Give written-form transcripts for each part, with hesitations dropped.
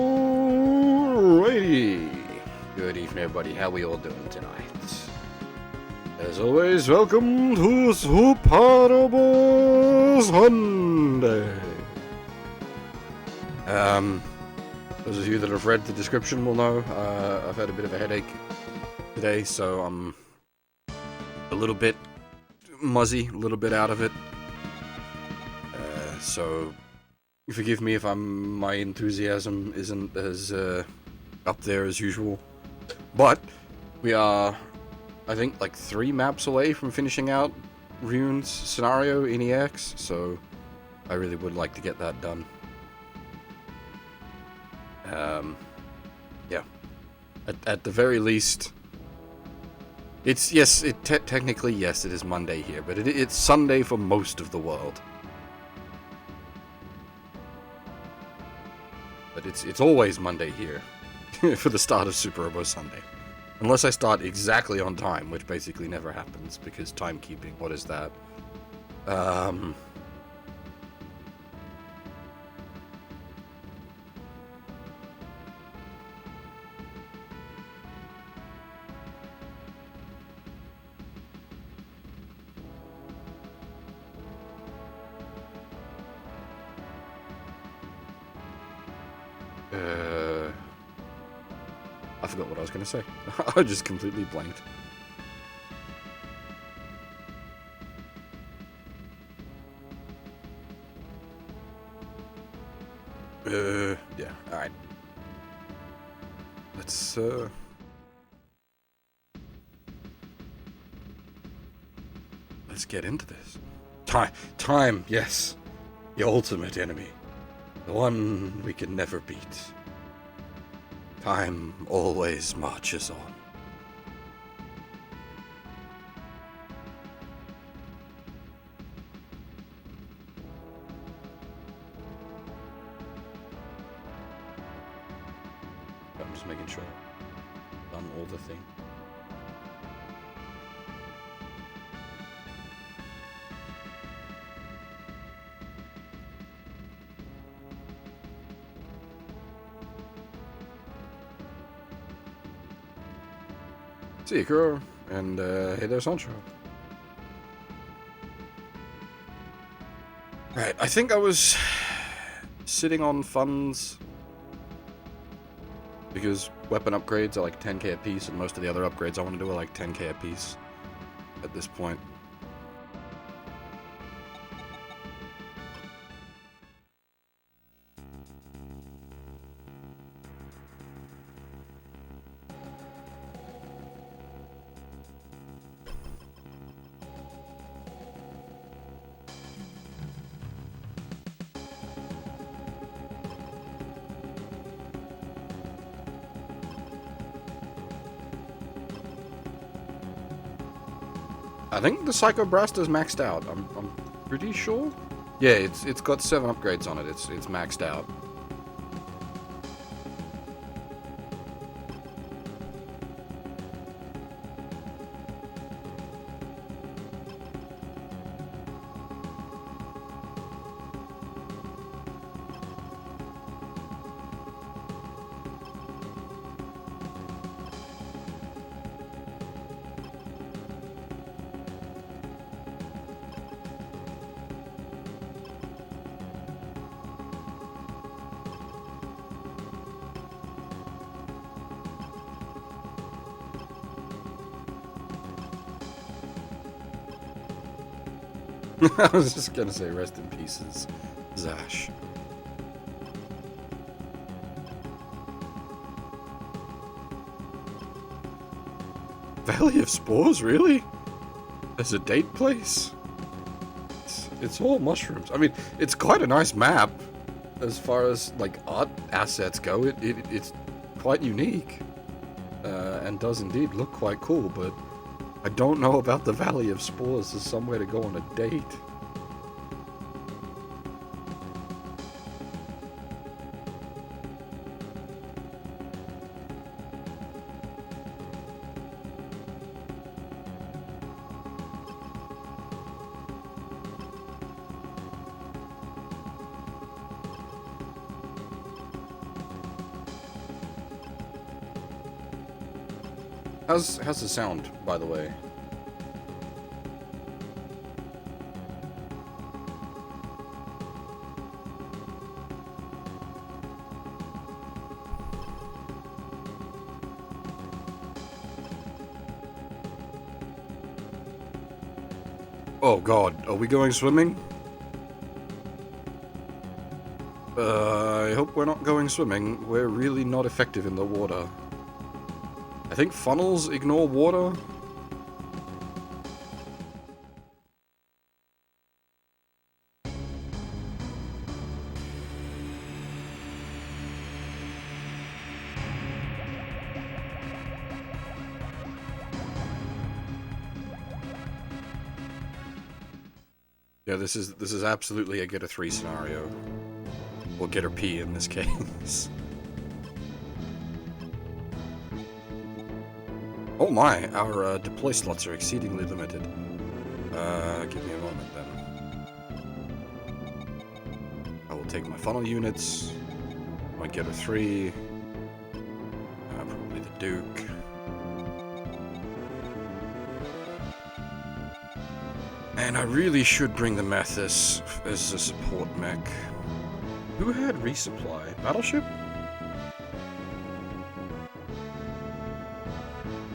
Alrighty. Good evening, everybody. How we all doing tonight? As always, welcome to Suparobo Sunday. Those of you that have read the description will know I've had a bit of a headache today, so I'm a little bit muzzy, a little bit out of it. So forgive me if my enthusiasm isn't as up there as usual. But we are, I think, like 3 maps away from finishing out Lune's scenario in EX, so I really would like to get that done. Yeah. At the very least, it's technically yes, it is Monday here, but it's Sunday for most of the world. But it's always Monday here for the start of Suparobo Sunday, unless I start exactly on time, which basically never happens because timekeeping. What is that? I forgot what I was going to say. I just completely blanked. Yeah, alright. Let's get into this. Time, yes. The ultimate enemy. The one we can never beat. Time always marches on. I'm just making sure I've done all the things. See you, Kuro, and hey there, Sancho. Right, I think I was sitting on funds because weapon upgrades are like 10k a piece, and most of the other upgrades I want to do are like 10k a piece at this point. I think the Psycho Braster's maxed out. I'm pretty sure. Yeah, it's got 7 upgrades on it. It's maxed out. I was just gonna say rest in pieces, Zash. Valley of Spores, really? As a date place? It's all mushrooms. I mean, it's quite a nice map as far as like art assets go. It's quite unique and does indeed look quite cool, but I don't know about the Valley of Spores as somewhere to go on a date. How's the sound, by the way? Oh god, are we going swimming? I hope we're not going swimming. We're really not effective in the water. I think funnels ignore water. Yeah, this is absolutely a get a 3 scenario. Or get a P in this case. Oh my, our deploy slots are exceedingly limited. Give me a moment then. I will take my funnel units. I get a 3. Probably the Duke. And I really should bring the Mathis as a support mech. Who had resupply? Battleship?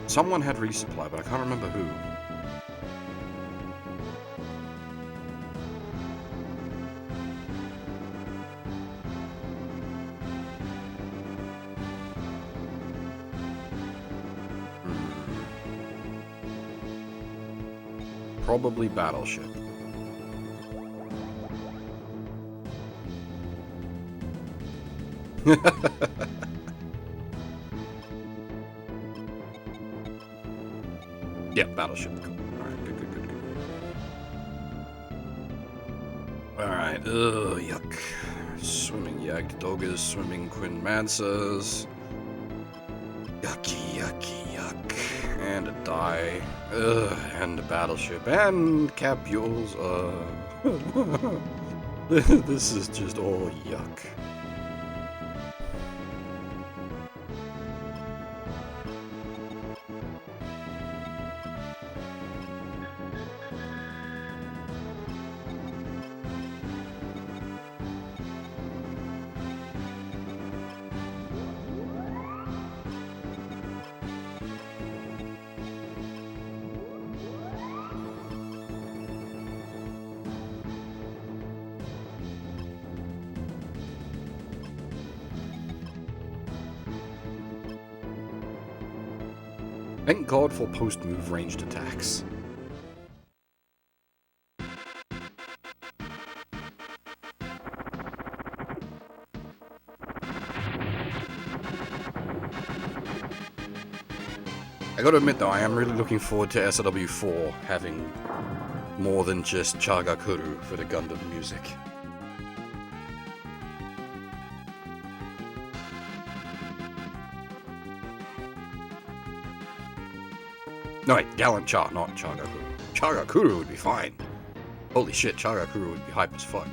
Someone had resupply, but I can't remember who. Probably Battleship. Yeah, Battleship. Cool. Alright, good. Alright, yuck. Swimming Jagddoggers, swimming Quinn Mansers. Yucky. And a die. And a Battleship. And Capules. This is just all yuck. Thank God for post-move ranged attacks. I gotta admit though, I am really looking forward to SLW4 having more than just Chagakuru for the Gundam music. No, wait, Gallant Char, not Chagakuru. Chagakuru would be fine. Holy shit, Chagakuru would be hype as fuck.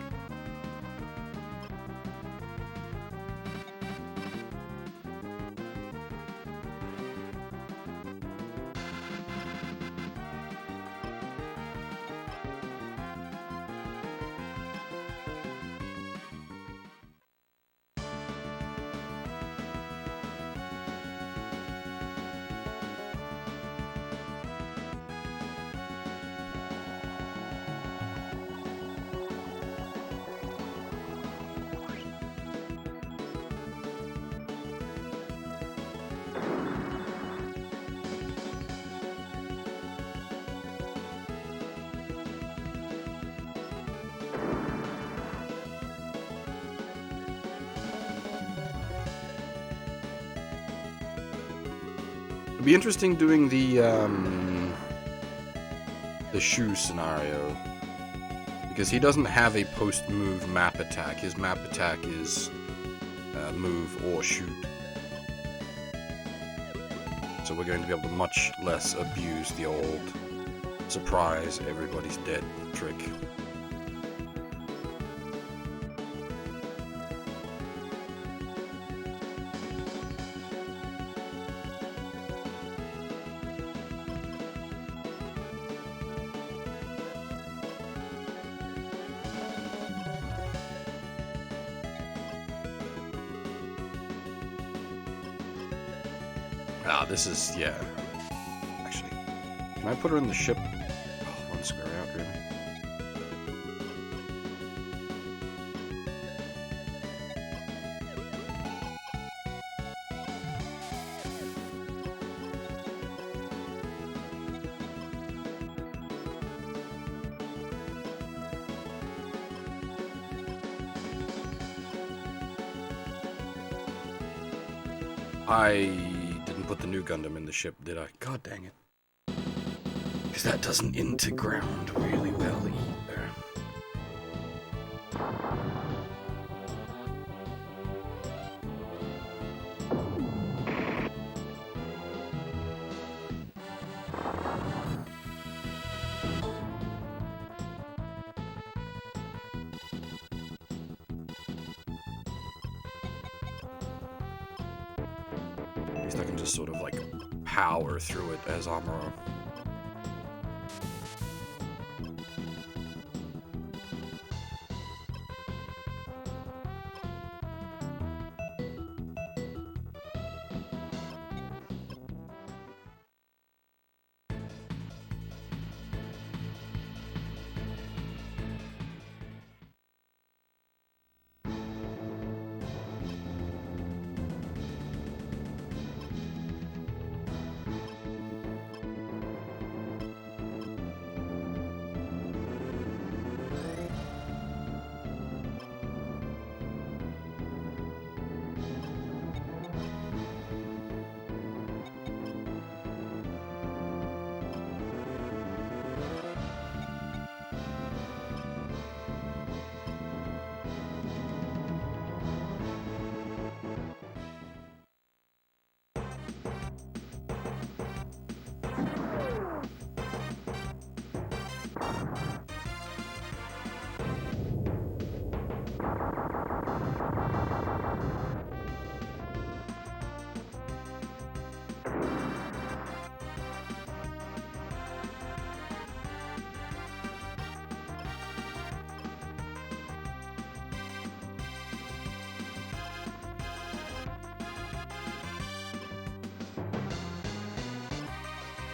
It'd be interesting doing the Shu scenario, because he doesn't have a post-move map attack. His map attack is move or shoot. So we're going to be able to much less abuse the old surprise everybody's dead trick. Ah, this is, yeah. Actually, can I put her in the ship? Oh, one square out, really? I didn't put the new Gundam in the ship, did I? God dang it. Because that doesn't interground really well either. least I can just sort of, like, power through it as armorer.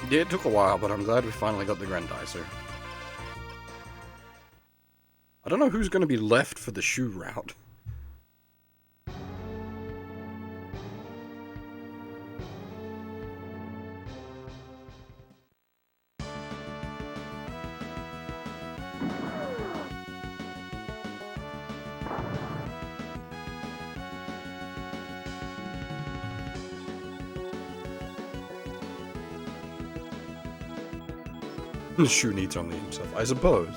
Yeah, it took a while, but I'm glad we finally got the Grendizer. I don't know who's going to be left for the shoe route. The shoe needs only himself, I suppose.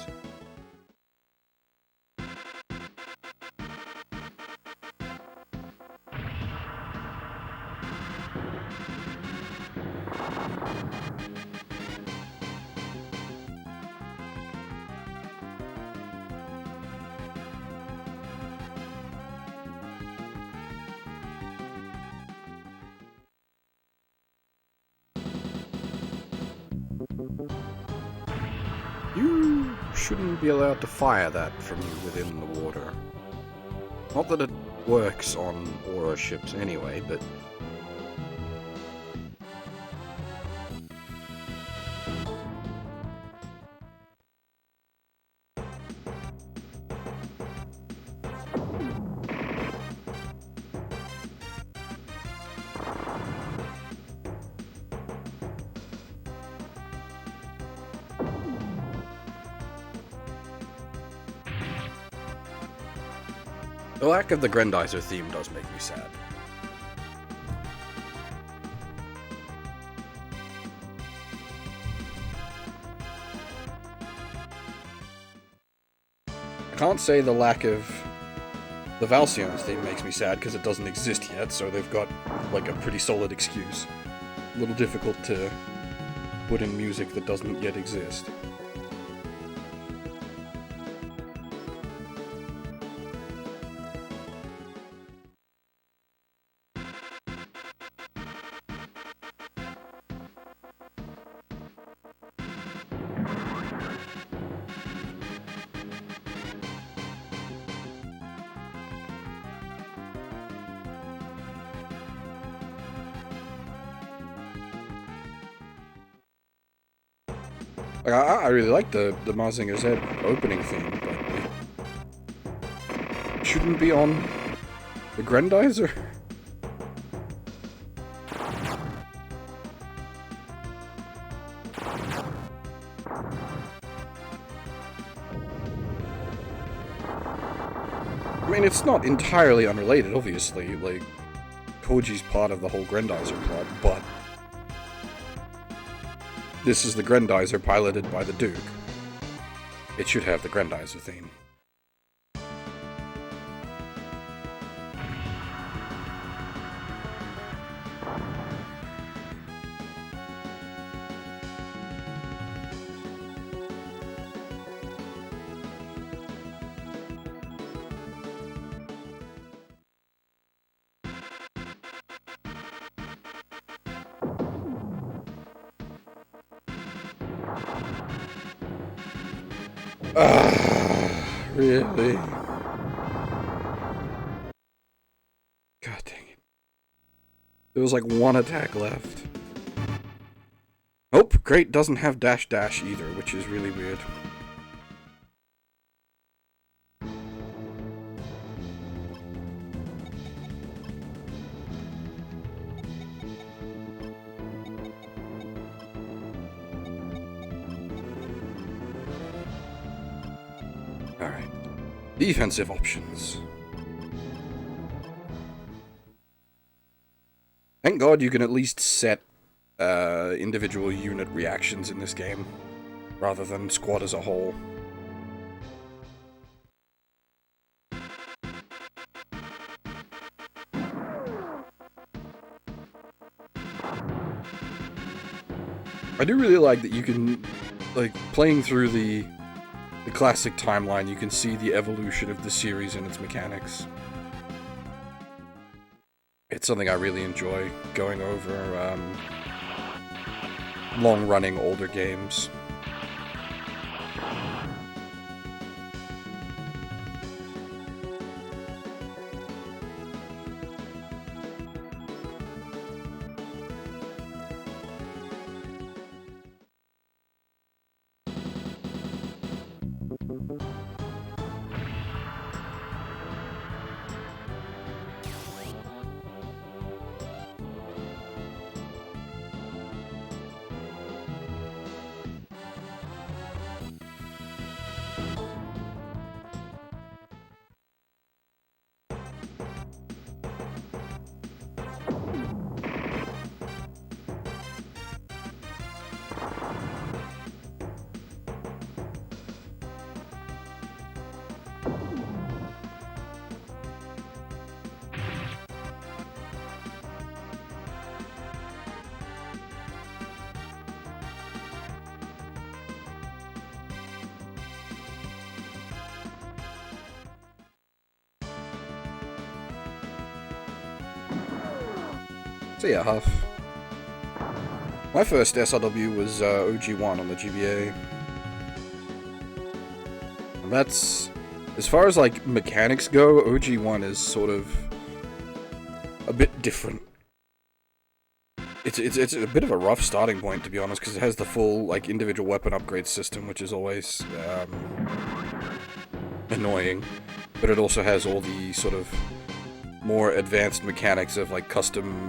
You shouldn't be allowed to fire that from within the water. Not that it works on aura ships anyway, but... The lack of the Grendizer theme does make me sad. I can't say the lack of the Valsion's theme makes me sad, because it doesn't exist yet, so they've got, like, a pretty solid excuse. A little difficult to put in music that doesn't yet exist. Like, I really like the Mazinger Z opening theme, but it shouldn't be on the Grendizer. I mean, it's not entirely unrelated, obviously. Like, Koji's part of the whole Grendizer plot, but this is the Grendizer piloted by the Duke. It should have the Grendizer theme. Really? God dang it. There was like one attack left. Oh, great, doesn't have dash dash either, which is really weird. Alright. Defensive options. Thank God you can at least set individual unit reactions in this game, rather than squad as a whole. I do really like that you can, like, playing through the classic timeline, you can see the evolution of the series and its mechanics. It's something I really enjoy, going over long-running older games. So yeah, Huff. My first SRW was OG1 on the GBA. And that's... as far as, like, mechanics go, OG1 is sort of a bit different. It's a bit of a rough starting point, to be honest, because it has the full, like, individual weapon upgrade system, which is always annoying. But it also has all the sort of more advanced mechanics of, like, custom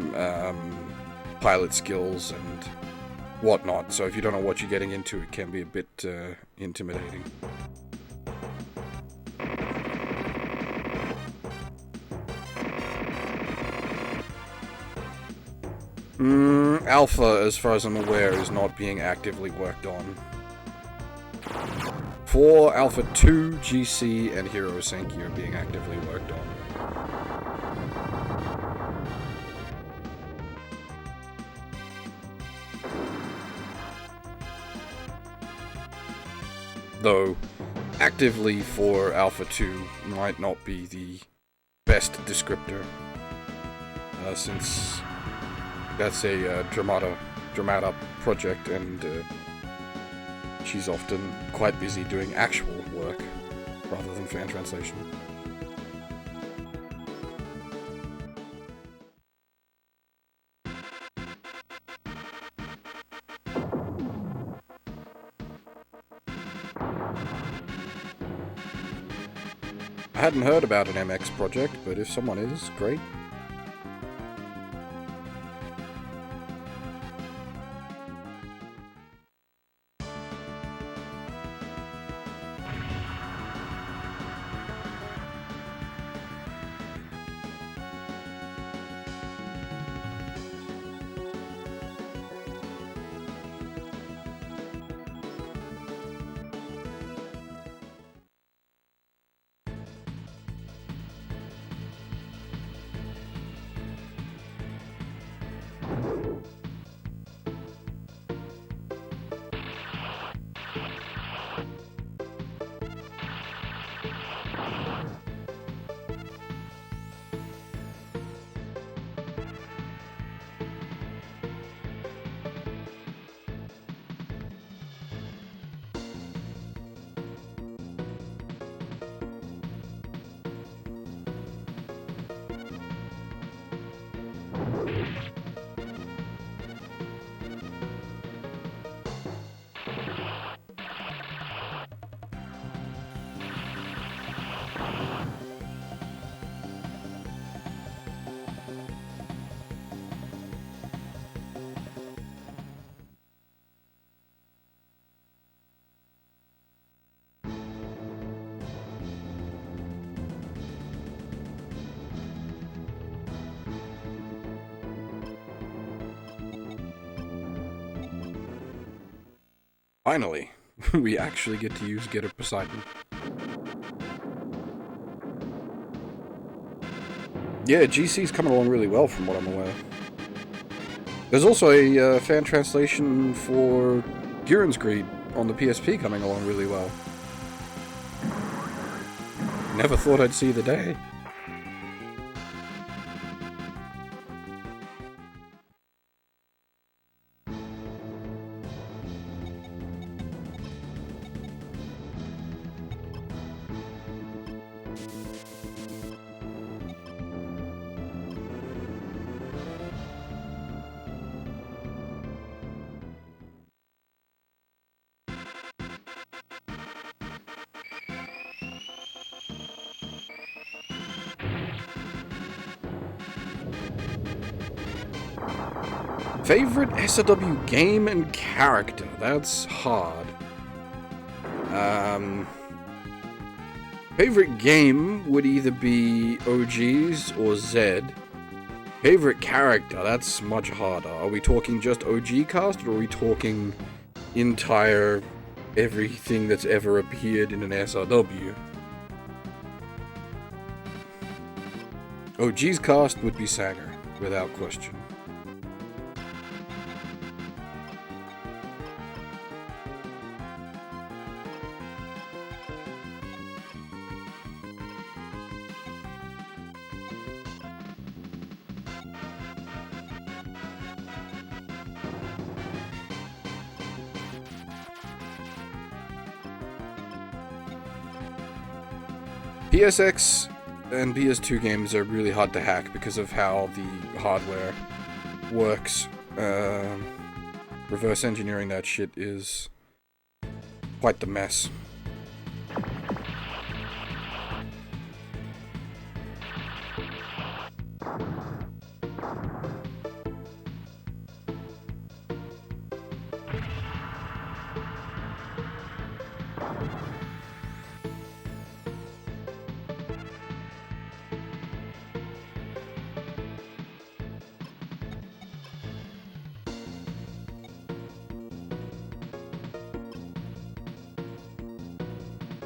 pilot skills and whatnot. So if you don't know what you're getting into, it can be a bit intimidating. Alpha, as far as I'm aware, is not being actively worked on. For Alpha 2, GC, and Hero Senki are being actively worked on. Though, actively for Alpha 2 might not be the best descriptor, since that's a Dramata project, and she's often quite busy doing actual work rather than fan translation. I hadn't heard about an MX project, but if someone is, great. Finally, we actually get to use Getter Poseidon. Yeah, GC's coming along really well from what I'm aware. There's also a fan translation for Gihren's Greed on the PSP coming along really well. Never thought I'd see the day. Favorite SRW game and character? That's hard. Favorite game would either be OGs or Z. Favorite character? That's much harder. Are we talking just OG cast, or are we talking entire everything that's ever appeared in an SRW? OG's cast would be Sanger, without question. PSX and PS2 games are really hard to hack because of how the hardware works. Reverse engineering that shit is quite the mess.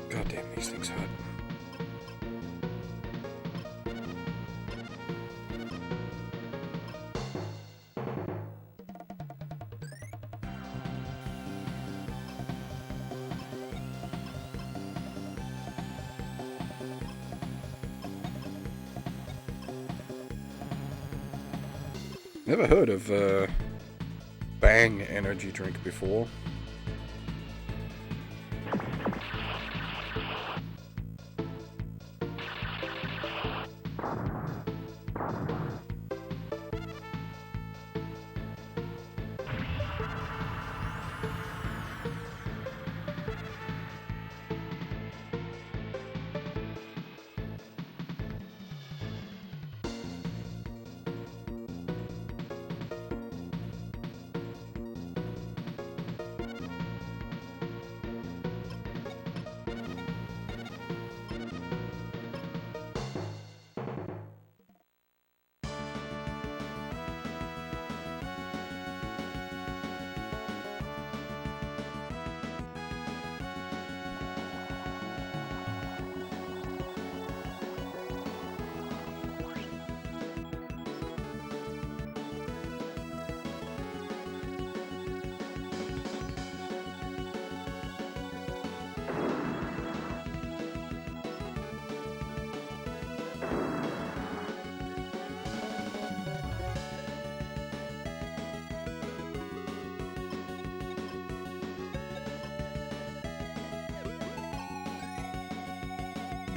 God damn, these things hurt. Never heard of Bang energy drink before.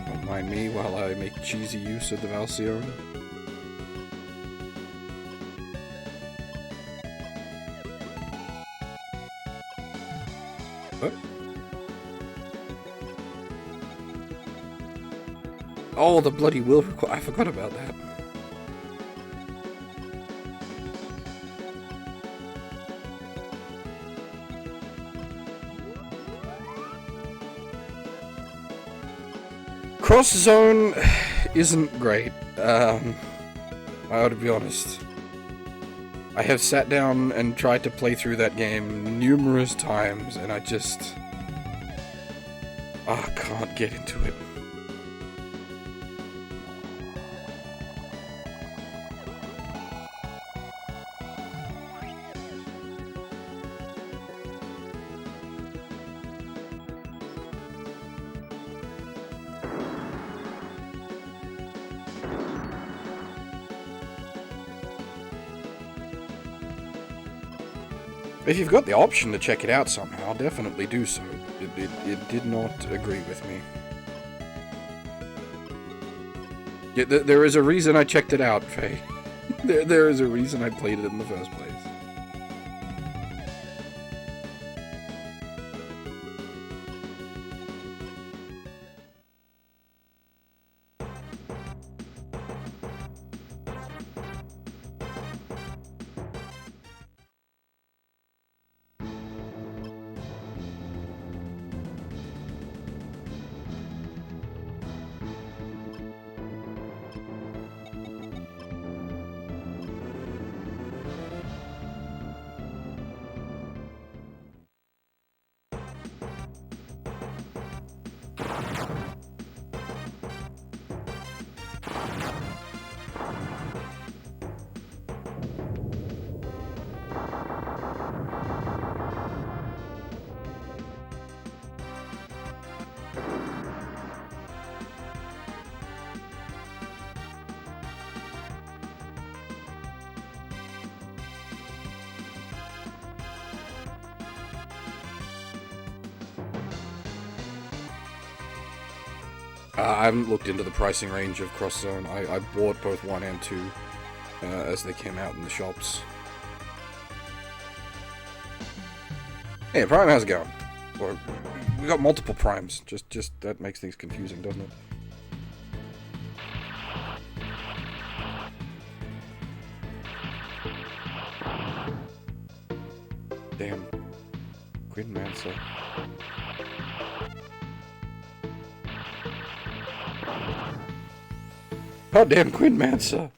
Don't mind me while I make cheesy use of the Valsione. What? Oh, the bloody will require. I forgot about that. Cross zone isn't great. I ought to be honest. I have sat down and tried to play through that game numerous times, and I just... can't get into it. If you've got the option to check it out somehow, definitely do so. It did not agree with me. Yeah, there is a reason I checked it out, Faye. There is a reason I played it in the first place. I haven't looked into the pricing range of Cross Zone. I bought both 1 and 2 as they came out in the shops. Hey, Prime, how's it going? Or, we got multiple Primes. Just that makes things confusing, doesn't it? Damn. Quinn Mansa. Oh, damn, Quinn Mansa.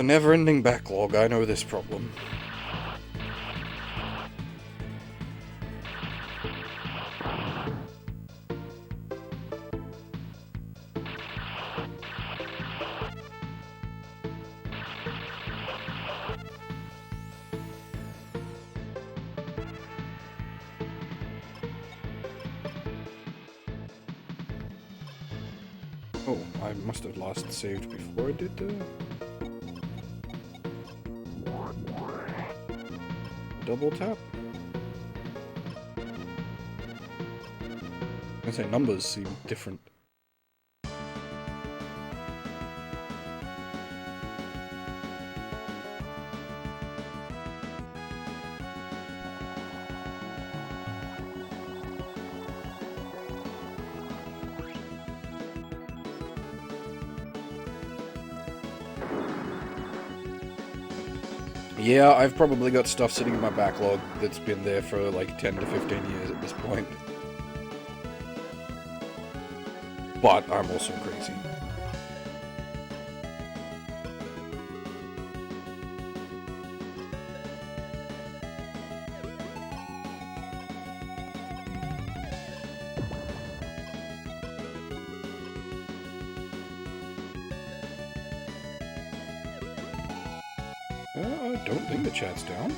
Never-ending backlog, I know this problem. Oh, I must have last saved before I did double tap? I say numbers seem different. Yeah, I've probably got stuff sitting in my backlog that's been there for like 10 to 15 years at this point. But I'm also crazy. I don't think the chat's down.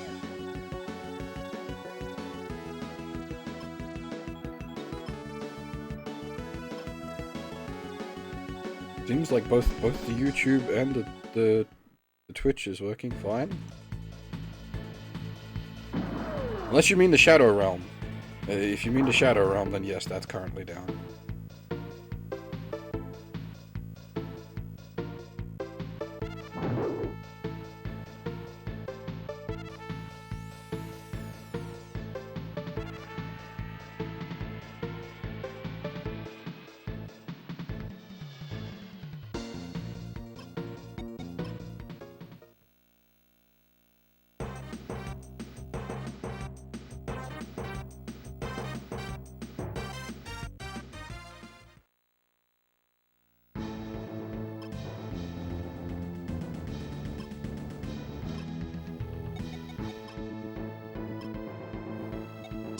Seems like both the YouTube and the Twitch is working fine. Unless you mean the Shadow Realm. If you mean the Shadow Realm, then yes, that's currently down.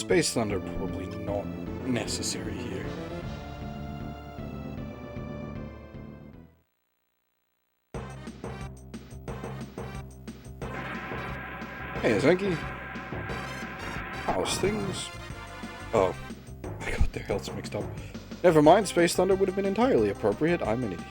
Space Thunder probably not necessary here. Hey, Zenki. How's things? Oh, I got their healths mixed up. Never mind, Space Thunder would have been entirely appropriate. I'm an idiot.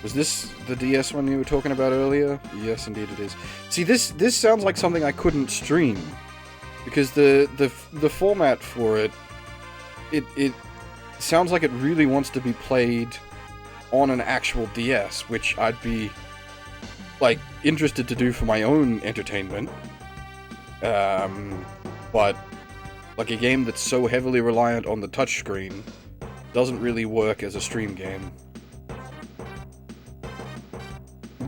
Was this the DS one you were talking about earlier? Yes, indeed it is. See, this sounds like something I couldn't stream. Because the format for it sounds like it really wants to be played on an actual DS, which I'd be, like, interested to do for my own entertainment. But, like, a game that's so heavily reliant on the touchscreen doesn't really work as a stream game.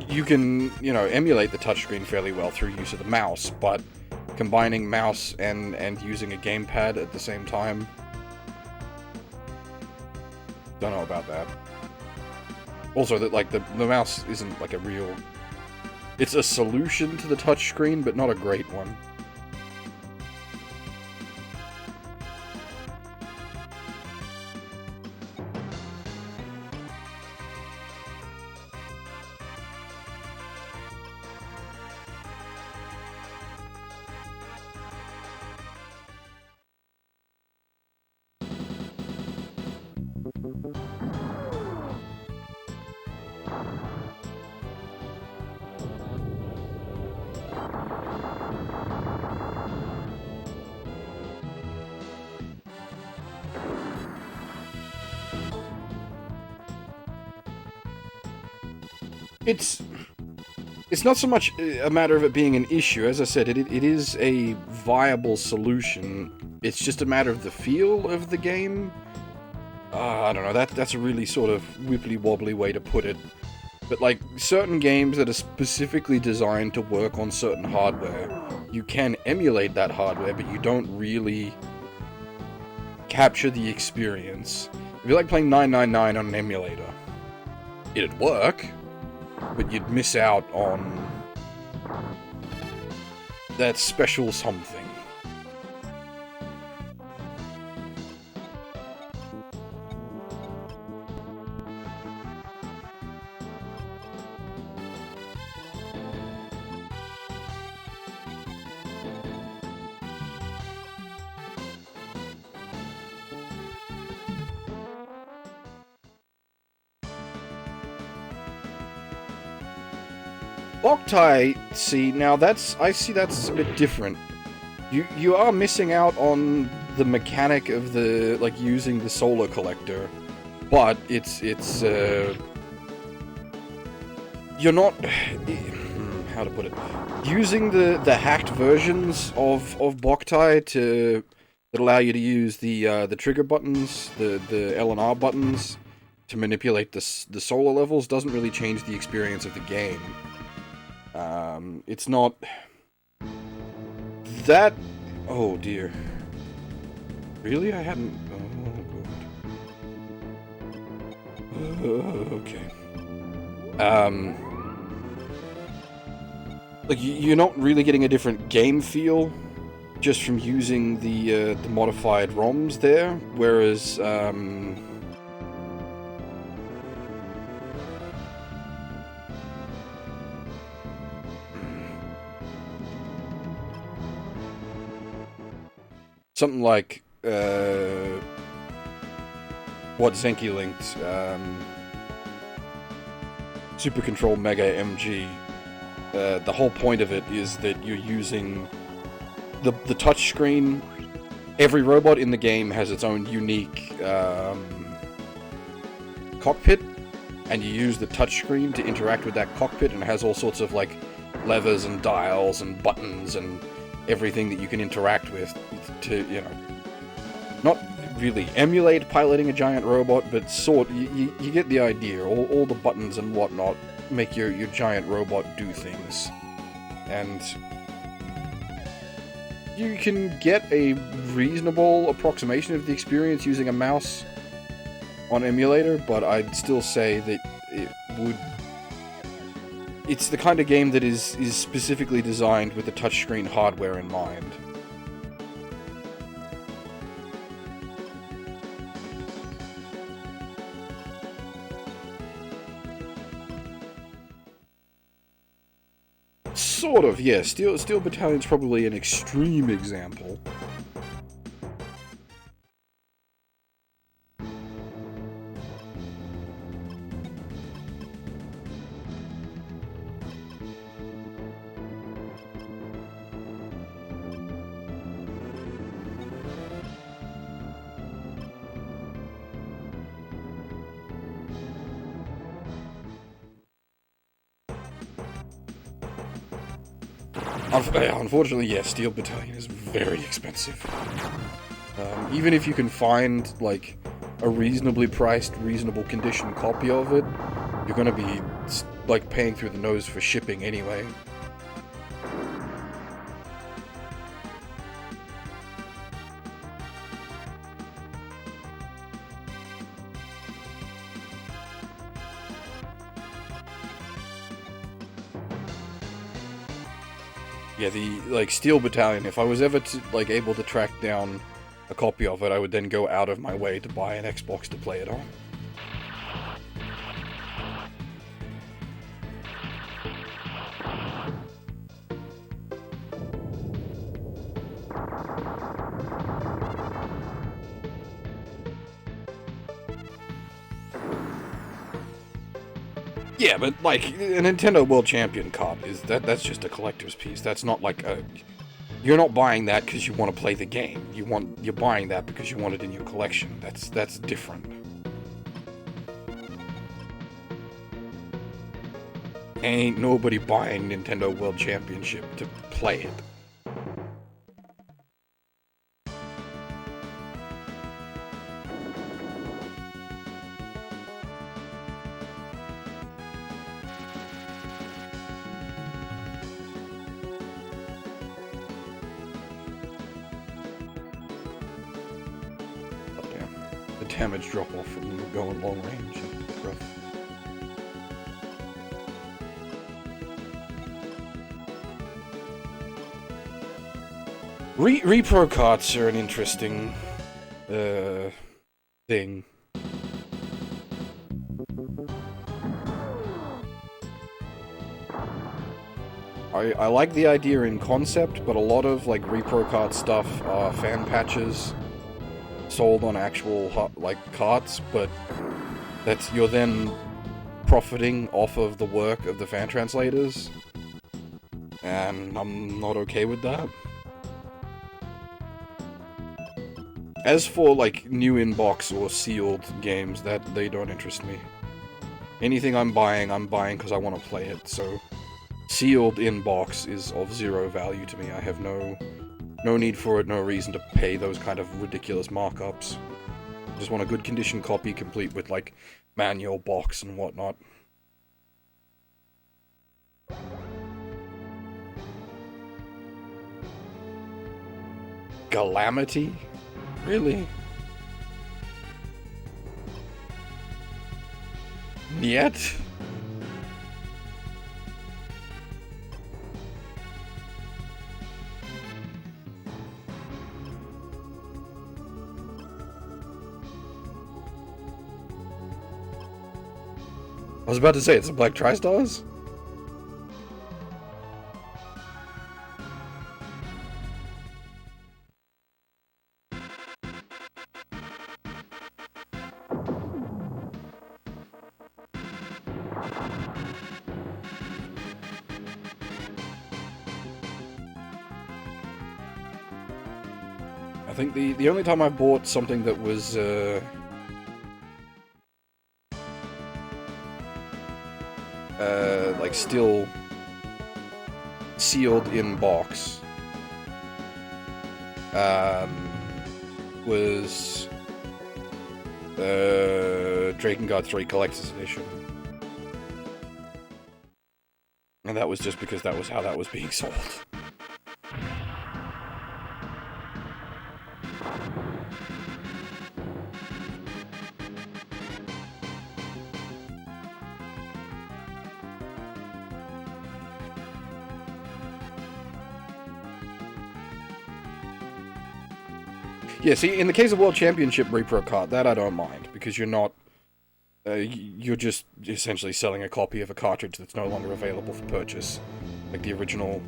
You can, you know, emulate the touchscreen fairly well through use of the mouse, but combining mouse and using a gamepad at the same time, don't know about that. Also, that like the mouse isn't like a real... It's a solution to the touchscreen, but not a great one. It's not so much a matter of it being an issue. As I said, it is a viable solution. It's just a matter of the feel of the game. I don't know, that's a really sort of wibbly-wobbly way to put it. But like, certain games that are specifically designed to work on certain hardware, you can emulate that hardware, but you don't really capture the experience. It'd be like playing 999 on an emulator. It'd work, but you'd miss out on that special something. Boktai, see, now I see that's a bit different. You are missing out on the mechanic of the, like, using the solar collector, but it's you're not, how to put it, using the hacked versions of Boktai that allow you to use the trigger buttons, the L and R buttons, to manipulate the solar levels doesn't really change the experience of the game. It's not that... Oh dear. Really? I hadn't... Oh, god. Okay. Like, you're not really getting a different game feel just from using the modified ROMs there, whereas, something like, what Zenki linked, Super Control Mega MG, the whole point of it is that you're using the touchscreen. Every robot in the game has its own unique cockpit, and you use the touchscreen to interact with that cockpit, and it has all sorts of, like, levers and dials and buttons and everything that you can interact with to, you know, not really emulate piloting a giant robot, but you get the idea. All the buttons and whatnot make your giant robot do things. And you can get a reasonable approximation of the experience using a mouse on emulator, but I'd still say that it would... It's the kind of game that is specifically designed with the touchscreen hardware in mind. Sort of, yeah. Steel Battalion's probably an extreme example. Unfortunately, yes, Steel Battalion is very expensive. Even if you can find, like, a reasonably priced, reasonable condition copy of it, you're gonna be, like, paying through the nose for shipping anyway. Yeah, the, Steel Battalion, if I was ever, able to track down a copy of it, I would then go out of my way to buy an Xbox to play it on. Yeah, but, a Nintendo World Champion card that's just a collector's piece. That's not like a... You're not buying that because you want to play the game. You're buying that because you want it in your collection. That's different. Ain't nobody buying Nintendo World Championship to play it. Damage drop off from going long range. Rough. Repro carts are an interesting thing. I like the idea in concept, but a lot of repro cart stuff are fan patches sold on actual carts, but you're then profiting off of the work of the fan translators, and I'm not okay with that. As for new in-box or sealed games, they don't interest me. Anything I'm buying because I want to play it, so sealed in-box is of zero value to me. I have no need for it, no reason to pay those kind of ridiculous markups. Just want a good condition copy complete with, manual box and whatnot. Calamity? Really? Yet? I was about to say, it's a Black Tri-Stars? I think the only time I bought something that was, still sealed in box, was Drakengard 3 Collector's Edition. And that was just because that was how that was being sold. Yeah, see, in the case of World Championship repro card, that I don't mind, because you're not... you're just essentially selling a copy of a cartridge that's no longer available for purchase. Like the original,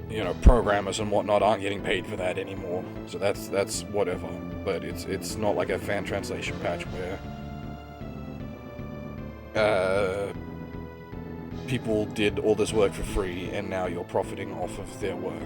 you know, programmers and whatnot aren't getting paid for that anymore. So that's whatever. But it's not like a fan translation patch where people did all this work for free and now you're profiting off of their work.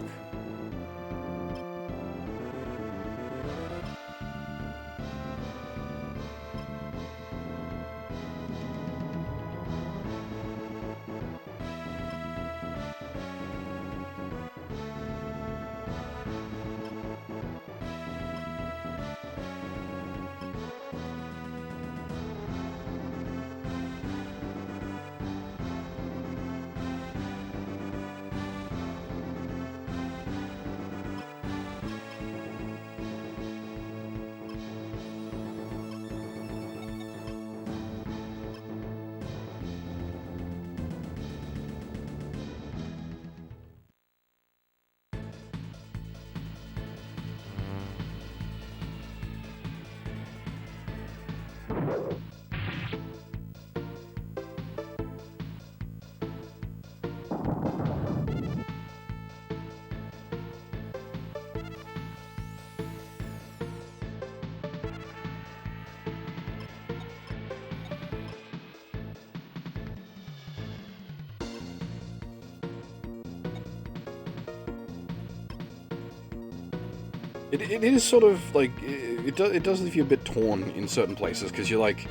It is sort of like it does leave you a bit torn in certain places because you're like,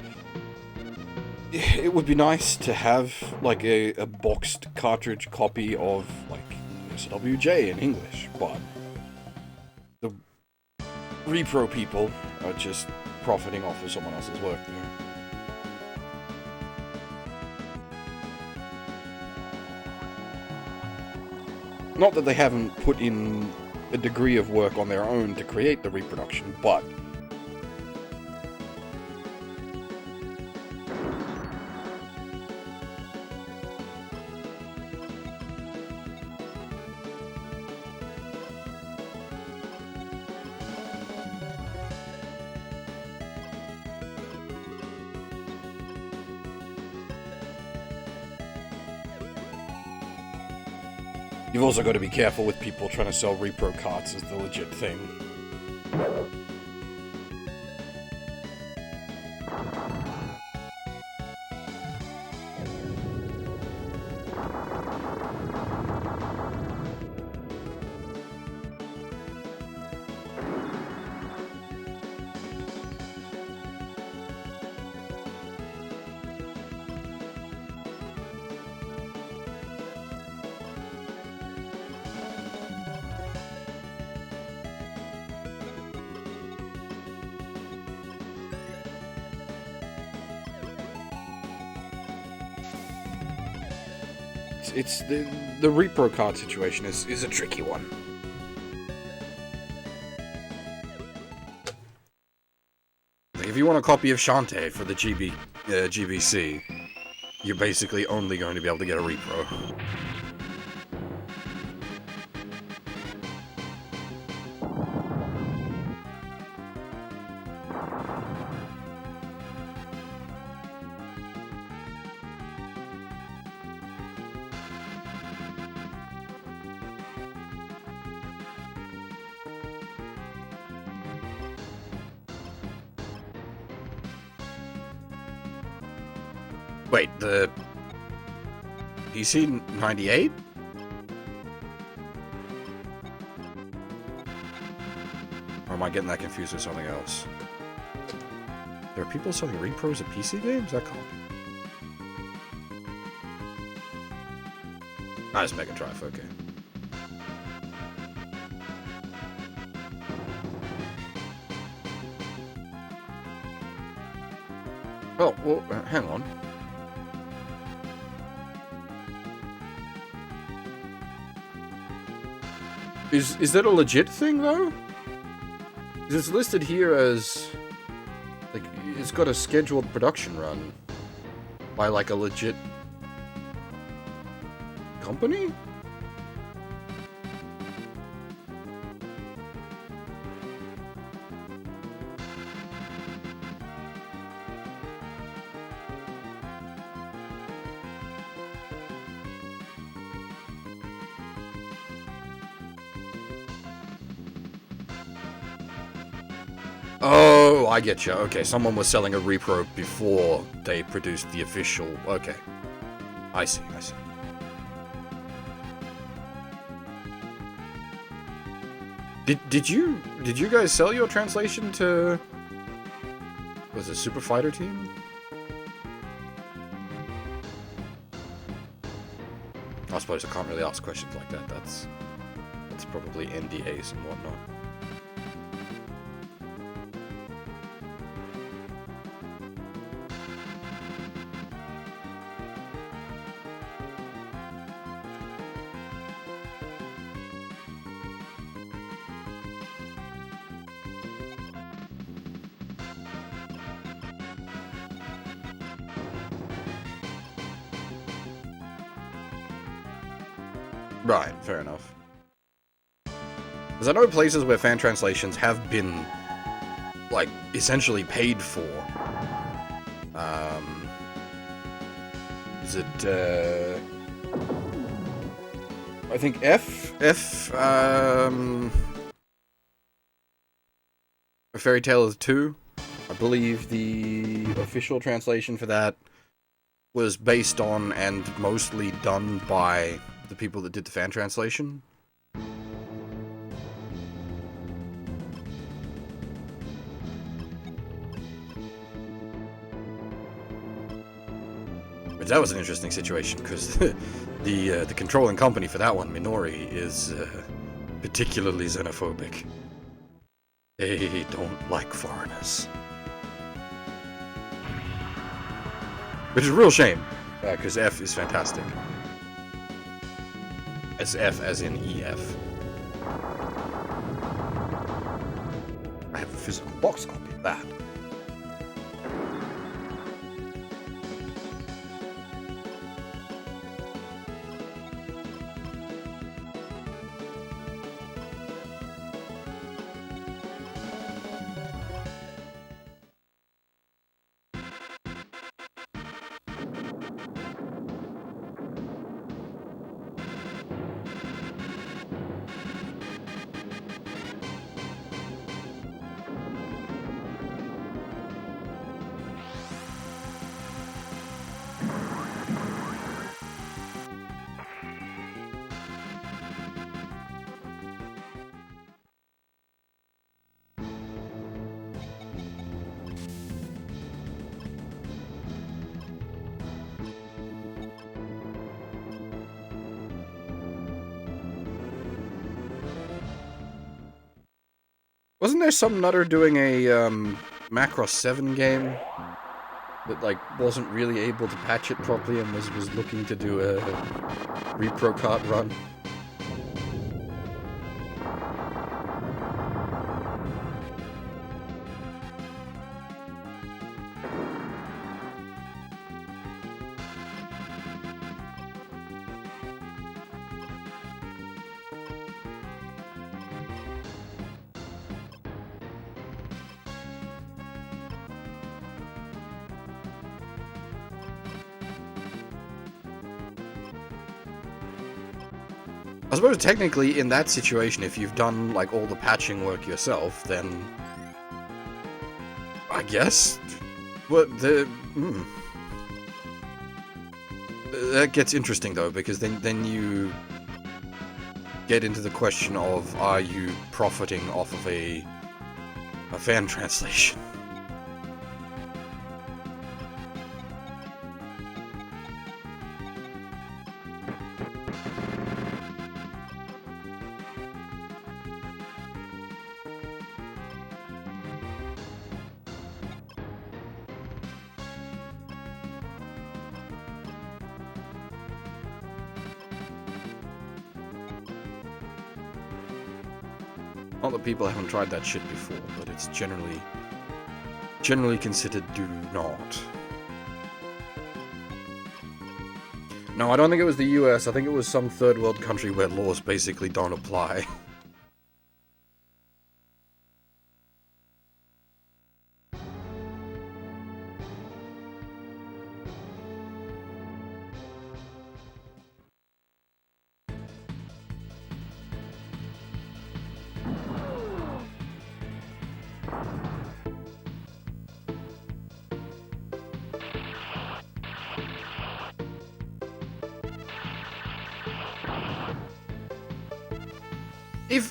it would be nice to have like a boxed cartridge copy of like SWJ in English, but the repro people are just profiting off of someone else's work there. Not that they haven't put in a degree of work on their own to create the reproduction, but you've also got to be careful with people trying to sell repro carts as the legit thing. It's the repro card situation is a tricky one. Like if you want a copy of Shantae for the GBC, you're basically only going to be able to get a repro. Wait, the PC 98? Or am I getting that confused with something else? There are people selling repros of PC games? That can't be. Ah, it's Mega Drive, okay. Oh, well, hang on. Is that a legit thing, though? It's listed here as... like, it's got a scheduled production run by, like, a legit company? Oh, I get you. Okay, someone was selling a repro before they produced the official. Okay, I see. Did you guys sell your translation to? Was it Super Fighter Team? I suppose I can't really ask questions like that. That's probably NDAs and whatnot. Right, fair enough. Because I know places where fan translations have been, like, essentially paid for. Is it, I think A Fairy Tale is 2. I believe the official translation for that was based on and mostly done by the people that did the fan translation. But that was an interesting situation, because the controlling company for that one, Minori, is particularly xenophobic. They don't like foreigners. Which is a real shame, because F is fantastic. As F as in EF. I have a physical box copy of that. Wasn't there some nutter doing a Macross 7 game that like wasn't really able to patch it properly and was looking to do a repro cart run? I suppose technically in that situation, if you've done like all the patching work yourself, then I guess that gets interesting though, because then you get into the question of, are you profiting off of a fan translation? Not that people haven't tried that shit before, but it's generally considered do not. No, I don't think it was the US. I think it was some third world country where laws basically don't apply.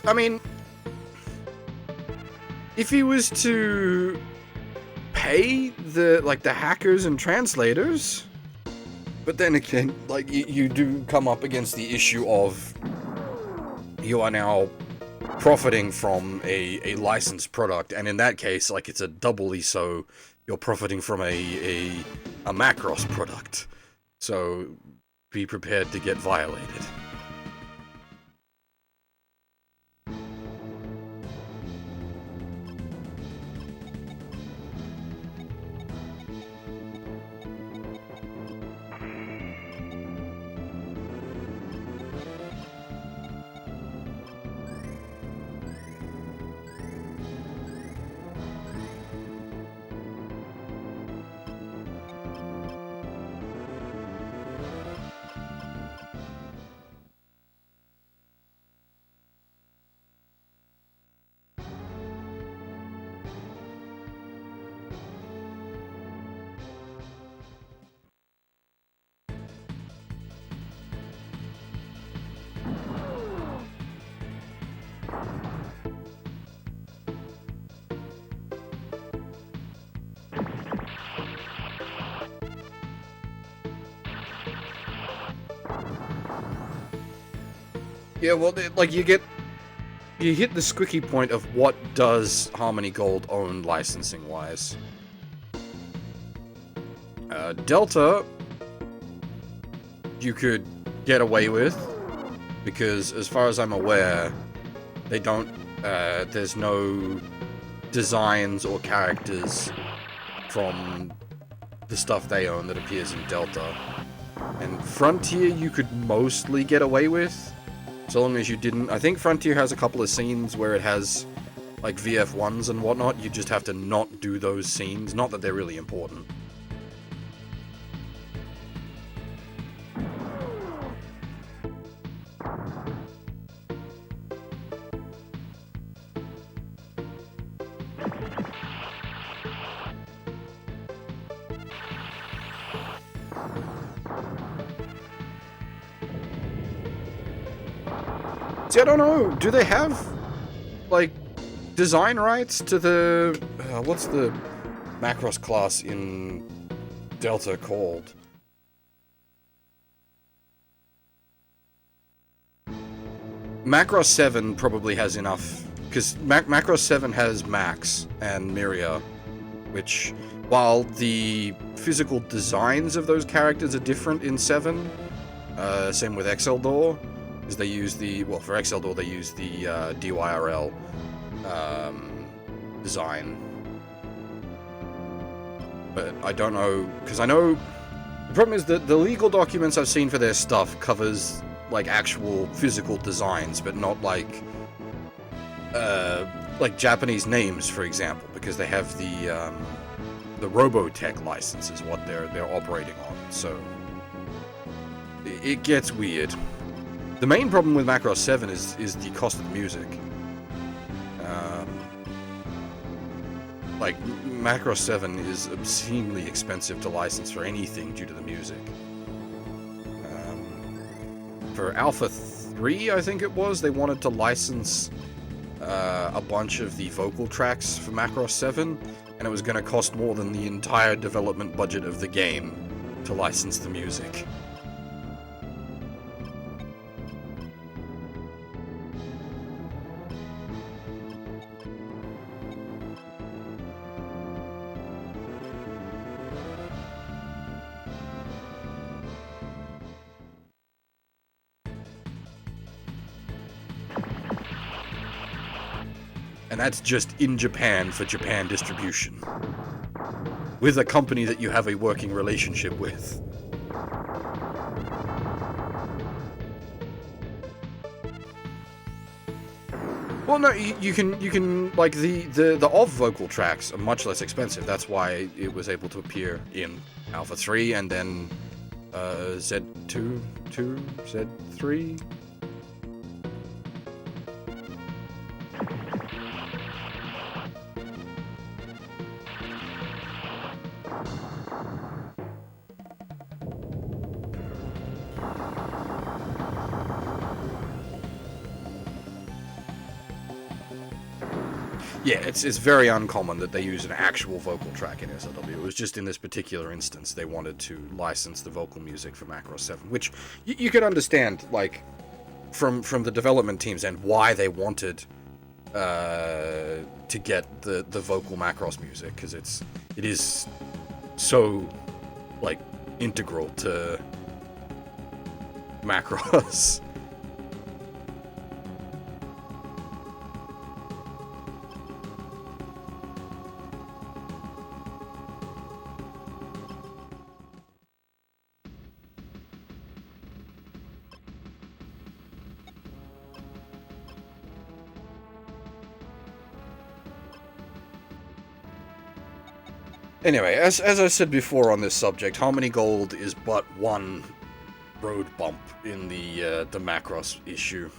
I mean, if he was to pay the hackers and translators, but then again, like, you do come up against the issue of you are now profiting from a licensed product, and in that case, like, it's a doubly so. You're profiting from a Macross product, so be prepared to get violated. Yeah, well, like, you hit the squicky point of what does Harmony Gold own licensing-wise. Delta, you could get away with, because as far as I'm aware, they don't, there's no designs or characters from the stuff they own that appears in Delta. And Frontier, you could mostly get away with. So long as you didn't... I think Frontier has a couple of scenes where it has, like, VF1s and whatnot. You just have to not do those scenes. Not that they're really important. See, I don't know. Do they have, like, design rights to the... what's the Macross class in Delta called? Macross 7 probably has enough, because Macross 7 has Max and Miria, which, while the physical designs of those characters are different in 7, same with Exeldor, because they use the, well, for Exeldor they use the DYRL design. But I don't know, because I know, the problem is that the legal documents I've seen for their stuff covers, like, actual physical designs, but not, like Japanese names, for example, because they have the Robotech license is what they're operating on, so it gets weird. The main problem with Macross 7 is the cost of the music. Like, Macross 7 is obscenely expensive to license for anything due to the music. For Alpha 3, I think it was, they wanted to license a bunch of the vocal tracks for Macross 7, and it was going to cost more than the entire development budget of the game to license the music. And that's just in Japan for Japan distribution. With a company that you have a working relationship with. Well, no, you can like the off vocal tracks are much less expensive. That's why it was able to appear in Alpha 3 and then Z2, Z3. Yeah, it's very uncommon that they use an actual vocal track in SLW. It was just in this particular instance they wanted to license the vocal music for Macross 7, which you could understand, like, from the development teams and why they wanted to get the vocal Macross music, because it is so, like, integral to Macross. Anyway, as I said before on this subject, Harmony Gold is but one road bump in the Macross issue.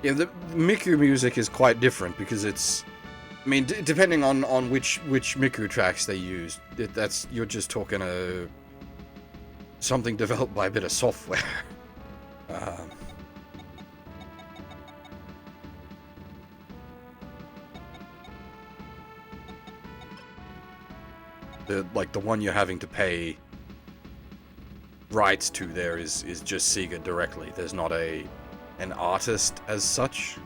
Yeah, the Miku music is quite different because it's, I mean, depending on which Miku tracks they use, you're just talking something developed by a bit of software. The one you're having to pay rights to there is just Sega directly. There's not an artist as such.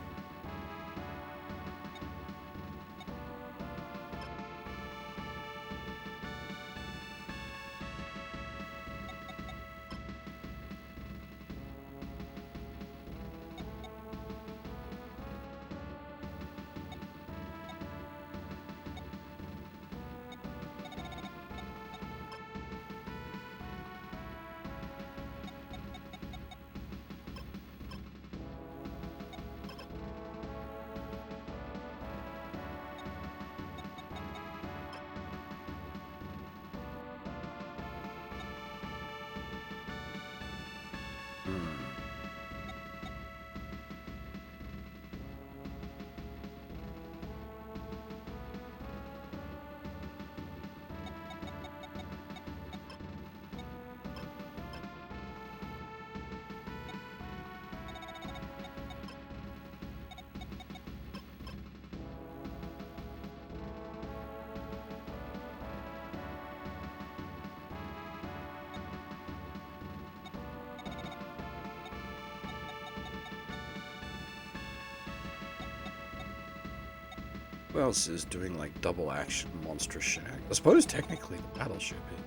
Who else is doing, like, double action monstrous shag? I suppose technically the Battleship is.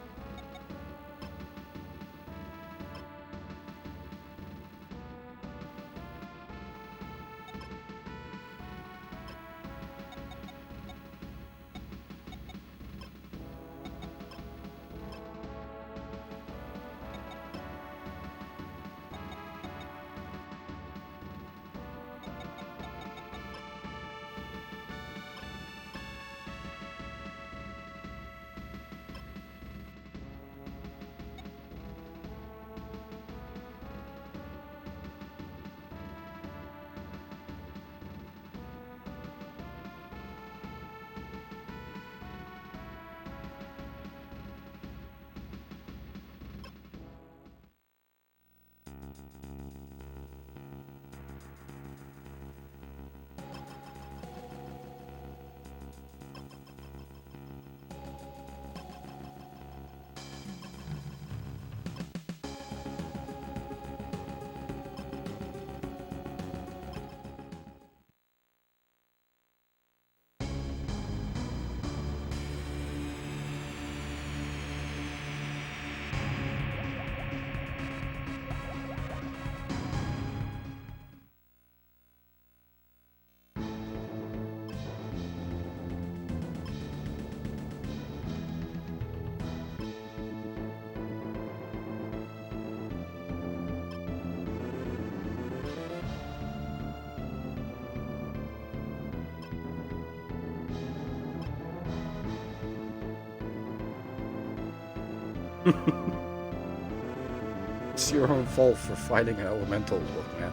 It's your own fault for fighting an elemental, look, man.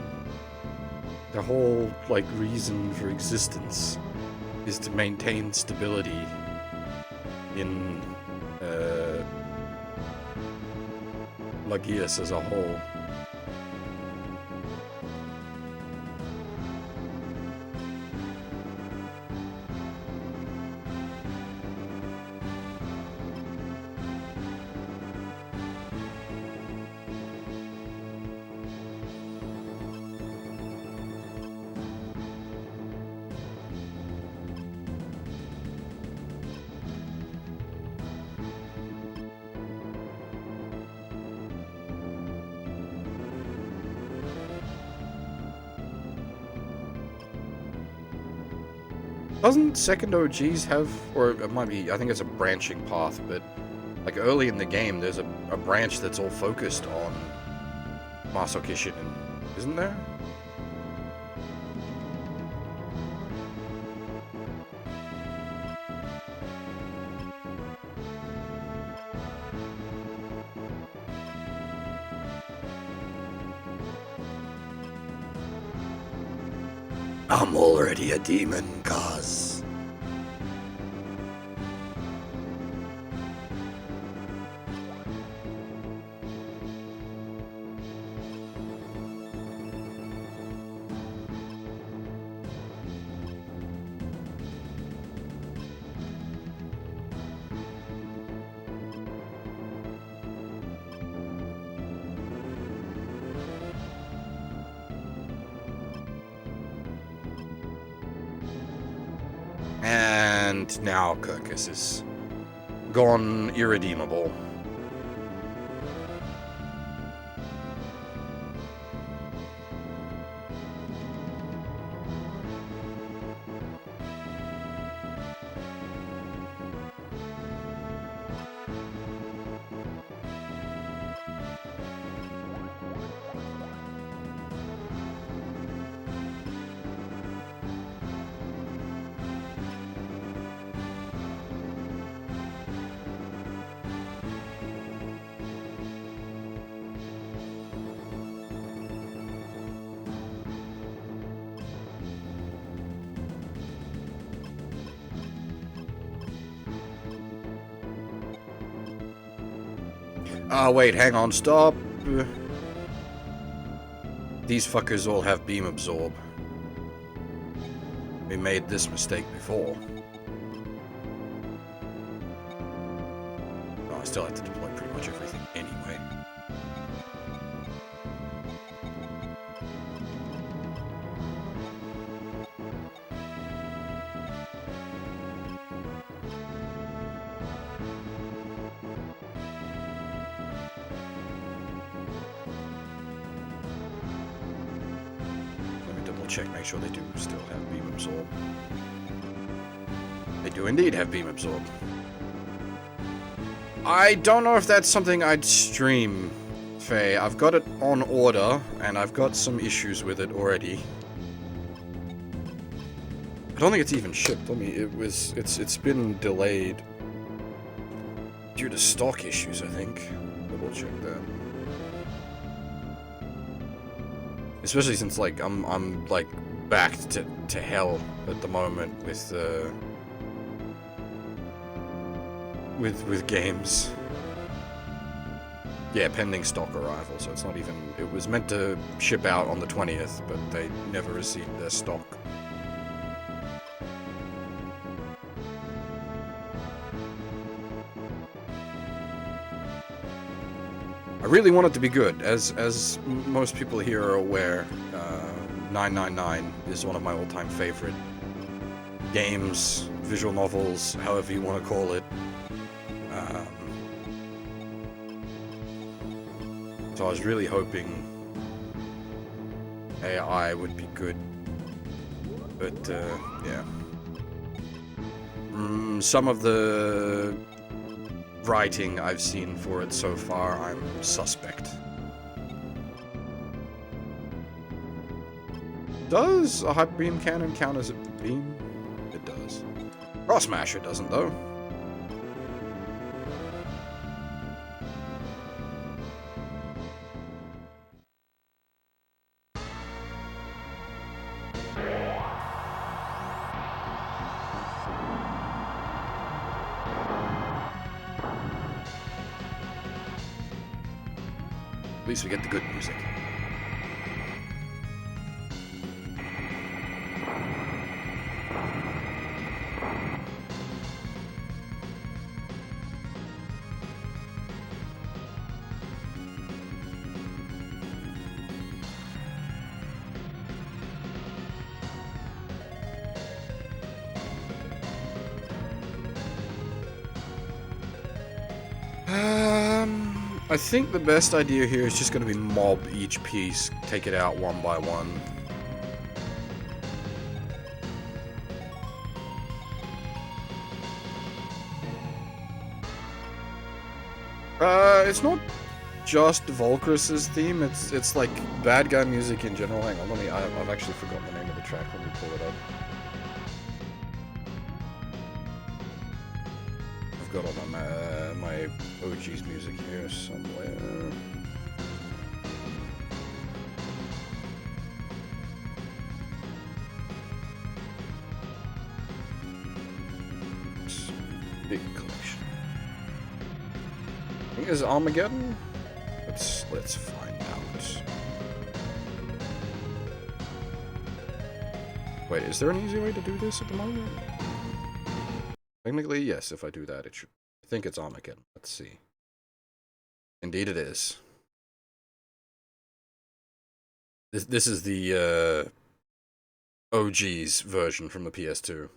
The whole, like, reason for existence is to maintain stability in, Lagias as a whole. Doesn't second OGs have, or it might be, I think it's a branching path, but like early in the game, there's a branch that's all focused on Masaoka Shinen, isn't there? I'm already a demon, cuz. And now Kirkus is gone irredeemable. Wait, hang on, stop. These fuckers all have beam absorb. We made this mistake before. Oh, I still have to deploy pretty much everything anyway. Check, make sure they do still have beam absorb. They do indeed have beam absorb. I don't know if that's something I'd stream, Faye. I've got it on order, and I've got some issues with it already. I don't think it's even shipped. It's been delayed due to stock issues, I think. Double check that. Especially since, like, I'm like backed to hell at the moment with games. Yeah, pending stock arrival, so it's not even. It was meant to ship out on the 20th, but they never received their stock. I really want it to be good. As most people here are aware, 999 is one of my all-time favorite games, visual novels, however you want to call it. So I was really hoping AI would be good, but yeah. Some of the writing I've seen for it so far, I'm suspect. Does a hyper beam cannon count as a beam? It does. Cross Smasher doesn't, though. least we get the good music. I think the best idea here is just going to be mob each piece, take it out one by one. It's not just Volcris's theme, it's like bad guy music in general. Hang on, I've actually forgotten the name of the track, let me pull it up. I've got all my OG's music here somewhere. Big collection. I think it's Armageddon? Let's find out. Wait, is there an easy way to do this at the moment? Technically, yes, if I do that, it should. I think it's Armageddon. Let's see. Indeed it is. This is the OG's version from the PS2.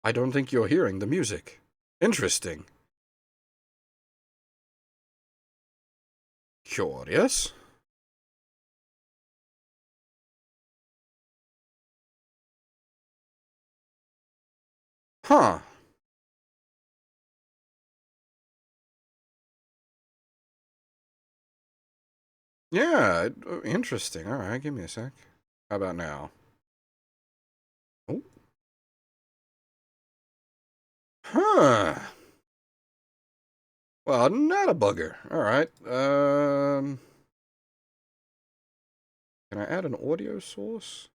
I don't think you're hearing the music. Interesting. Curious. Huh. Yeah, interesting. Alright, give me a sec. How about now? Oh. Huh. Well, not a bugger. Alright. Can I add an audio source?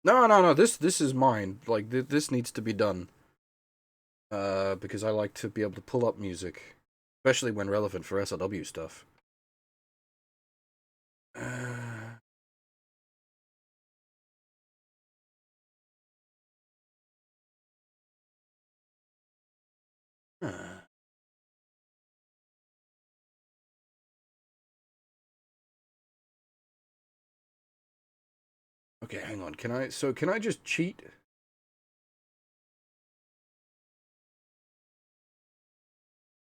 No. This is mine. Like this needs to be done. Because I like to be able to pull up music, especially when relevant for SLW stuff. Okay, hang on. Can I just cheat?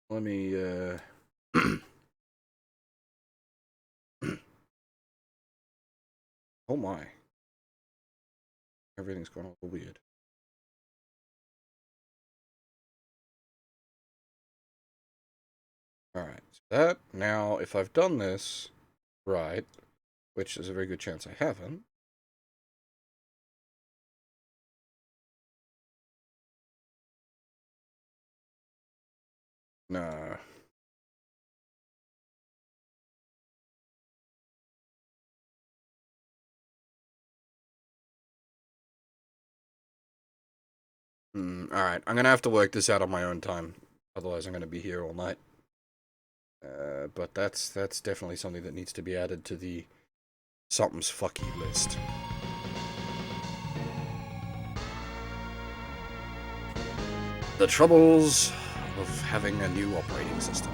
Let me, oh my. Everything's going all weird. Alright, so that, now, if I've done this right, which is a very good chance I haven't. Nah. Alright, I'm gonna have to work this out on my own time. Otherwise, I'm gonna be here all night. But that's definitely something that needs to be added to the something's fucky list. The troubles of having a new operating system.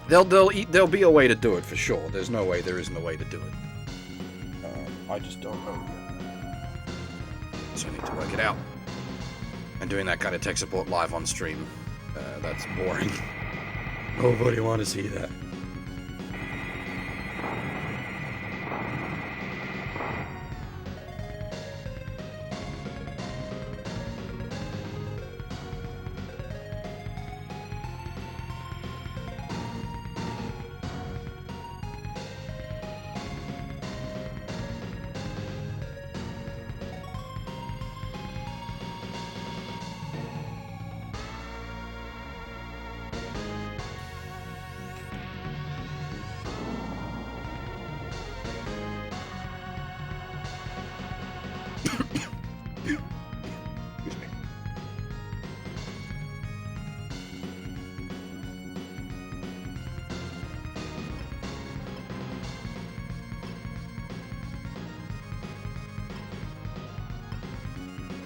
There'll be a way to do it for sure. There's no way there isn't a way to do it. I just don't know yet. So I need to work it out. And doing that kind of tech support live on stream, that's boring. Nobody want to see that.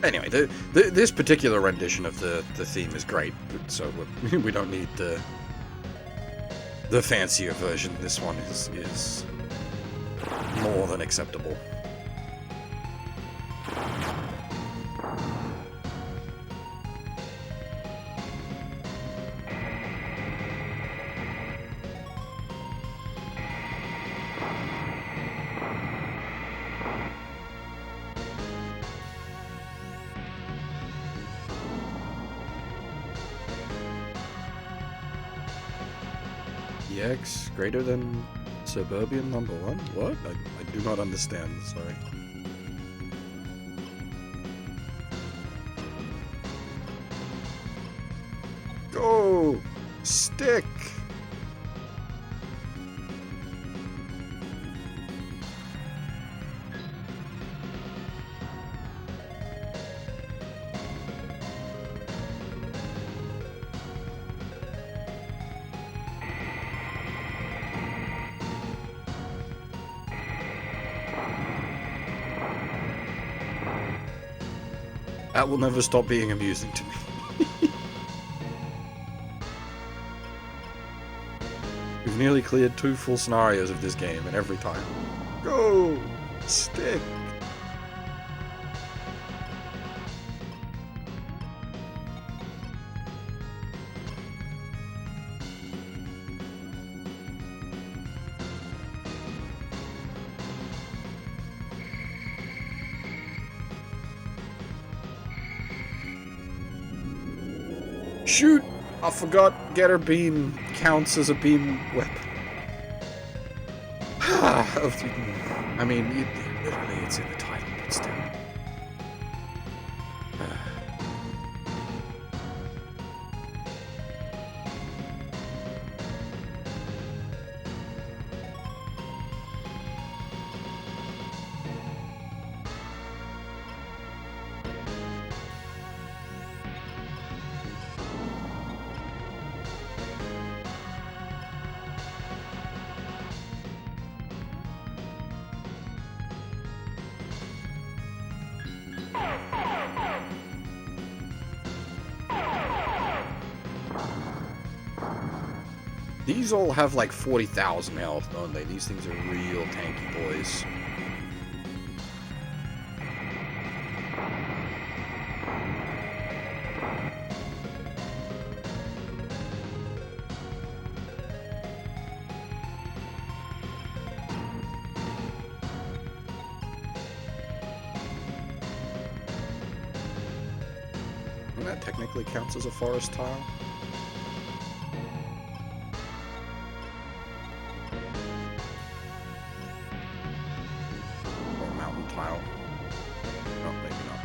Anyway, this particular rendition of the theme is great, so we don't need the fancier version. This one is more than acceptable. EX greater than Suburban number 1? What? I do not understand, sorry. Go! Stick! That will never stop being amusing to me. We've nearly cleared 2 full scenarios of this game, and every time. Go! Stick! Shoot! I forgot Getter Beam counts as a beam weapon. I mean, literally it's in the title, but still. These all have like 40,000 health, don't they? These things are real tanky boys. And that technically counts as a forest tile. Tile. Oh, maybe not.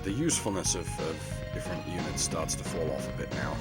The usefulness of different units starts to fall off a bit now.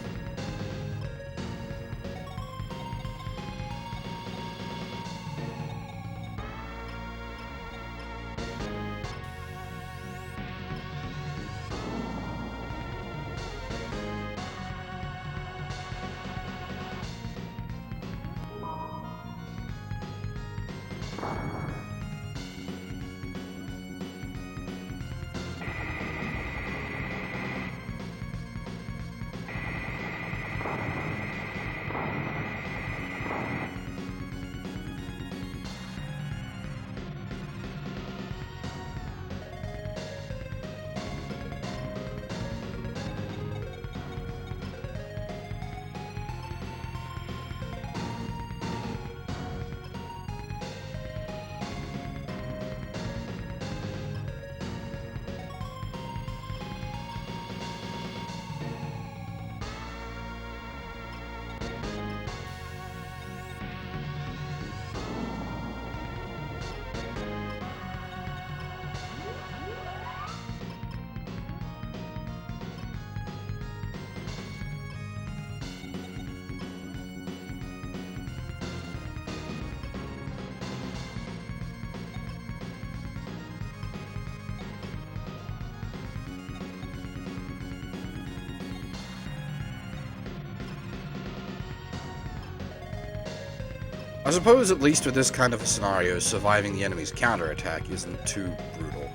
I suppose at least with this kind of a scenario, surviving the enemy's counterattack isn't too brutal.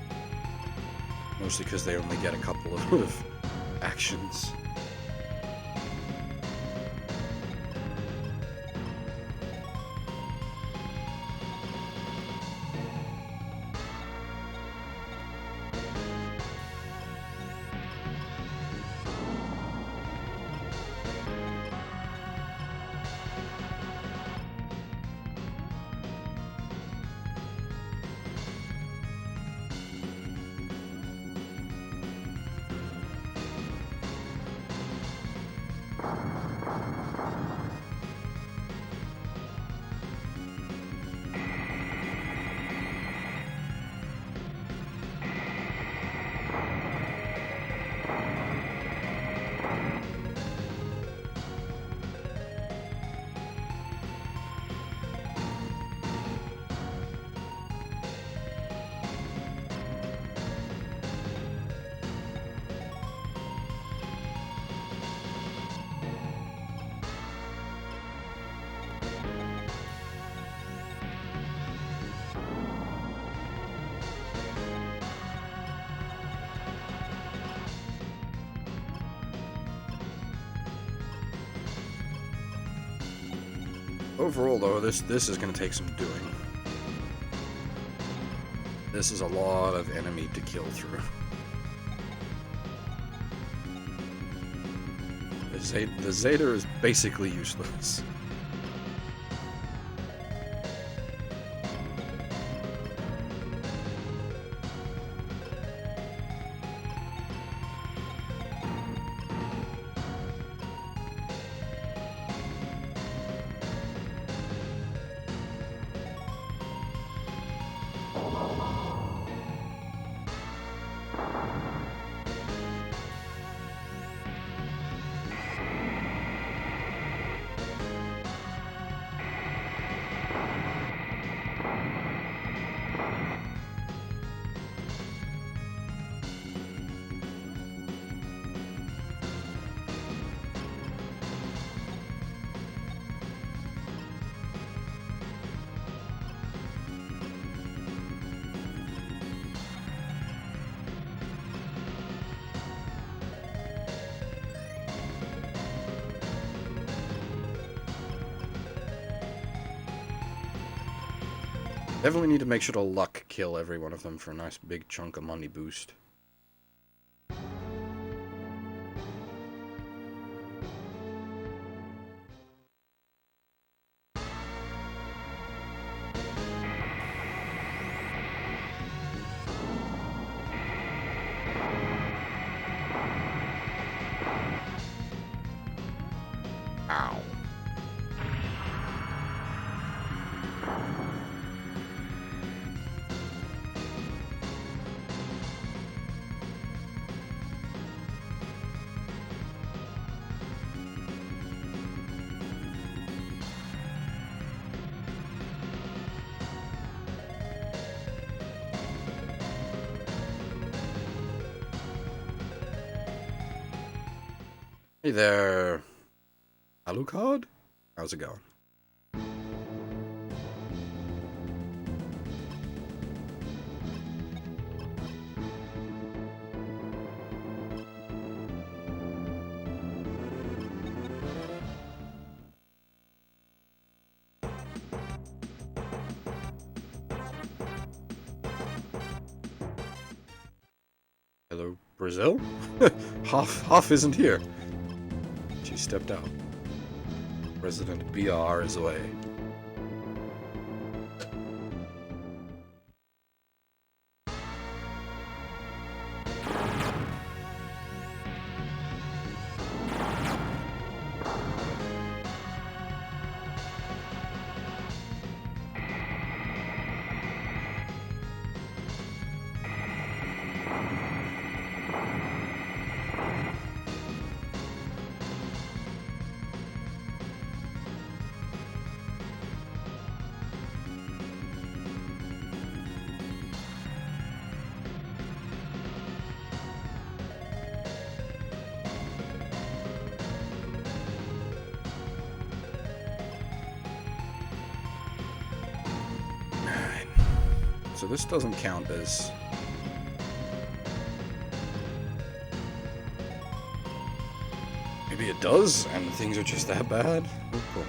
Mostly because they only get a couple of actions. Overall, though, this is going to take some doing. This is a lot of enemy to kill through. The Zeta is basically useless. Definitely need to make sure to luck kill every one of them for a nice big chunk of money boost. Ow. Hey there, Alucard? How's it going? Hello, Brazil? Hoff isn't here. She stepped out. President BR is away. so this doesn't count as... Maybe it does, and things are just that bad? Oh god.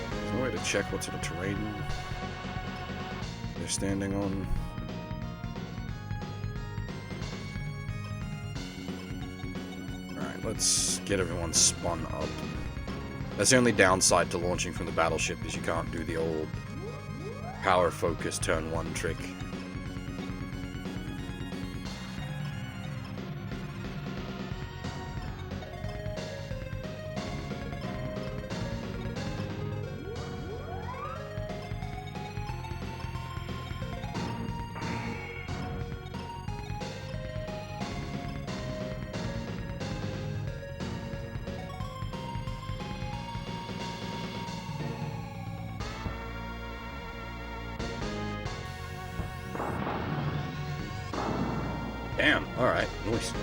There's no way to check what sort of terrain they're standing on. Let's get everyone spun up. That's the only downside to launching from the battleship, is you can't do the old power focus turn 1 trick. Damn, alright, nice.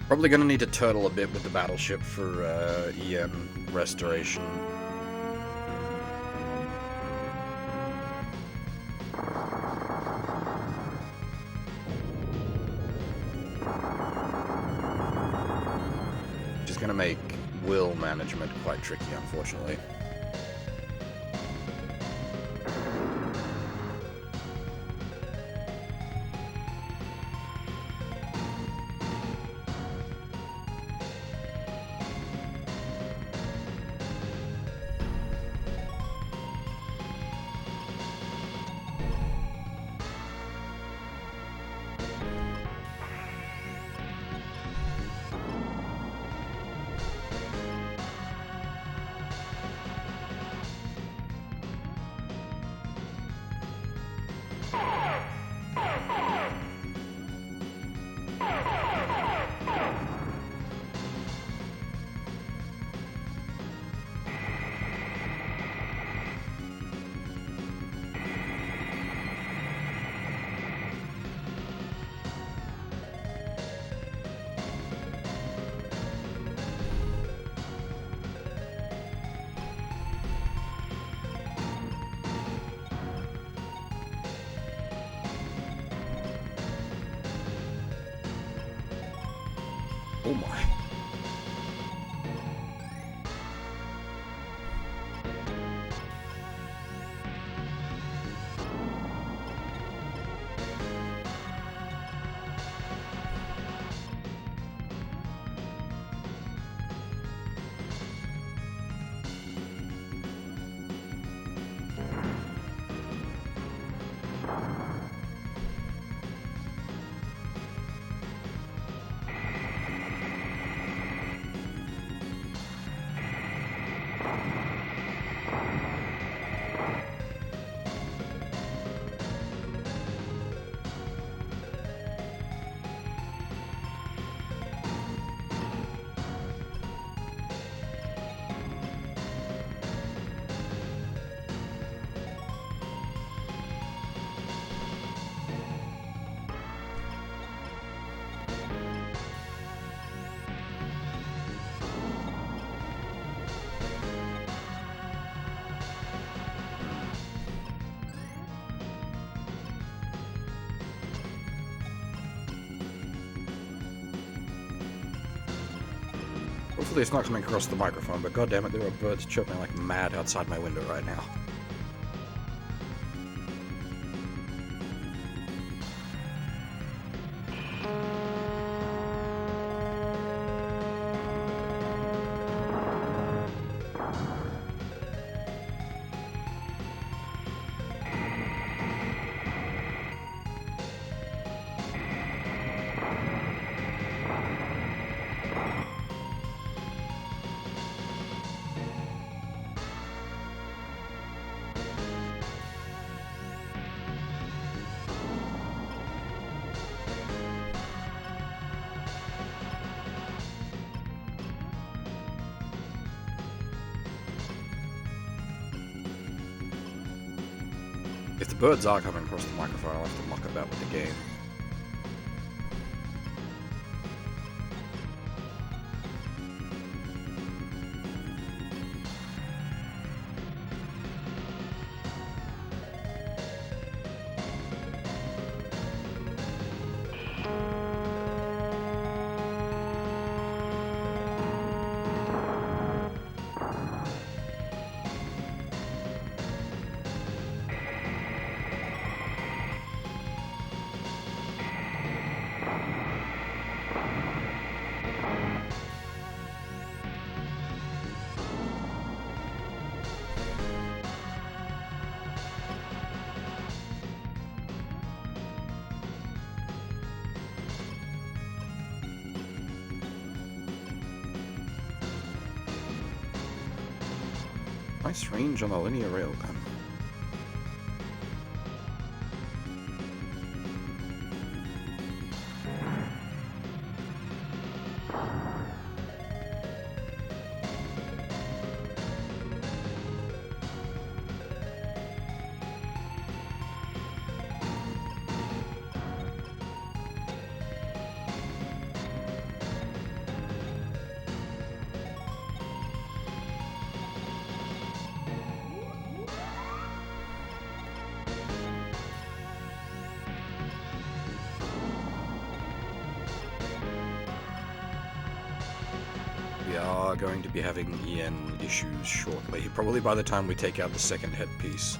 Probably gonna need to turtle a bit with the battleship for EM restoration. Just gonna make will management quite tricky, unfortunately. Oh my. Hopefully it's not coming across the microphone, but goddammit, there are birds chirping like mad outside my window right now. If the birds are coming across the microphone, I'll have to muck about with the game. Nice range on the linear railgun. We are going to be having EN issues shortly. Probably by the time we take out the second headpiece,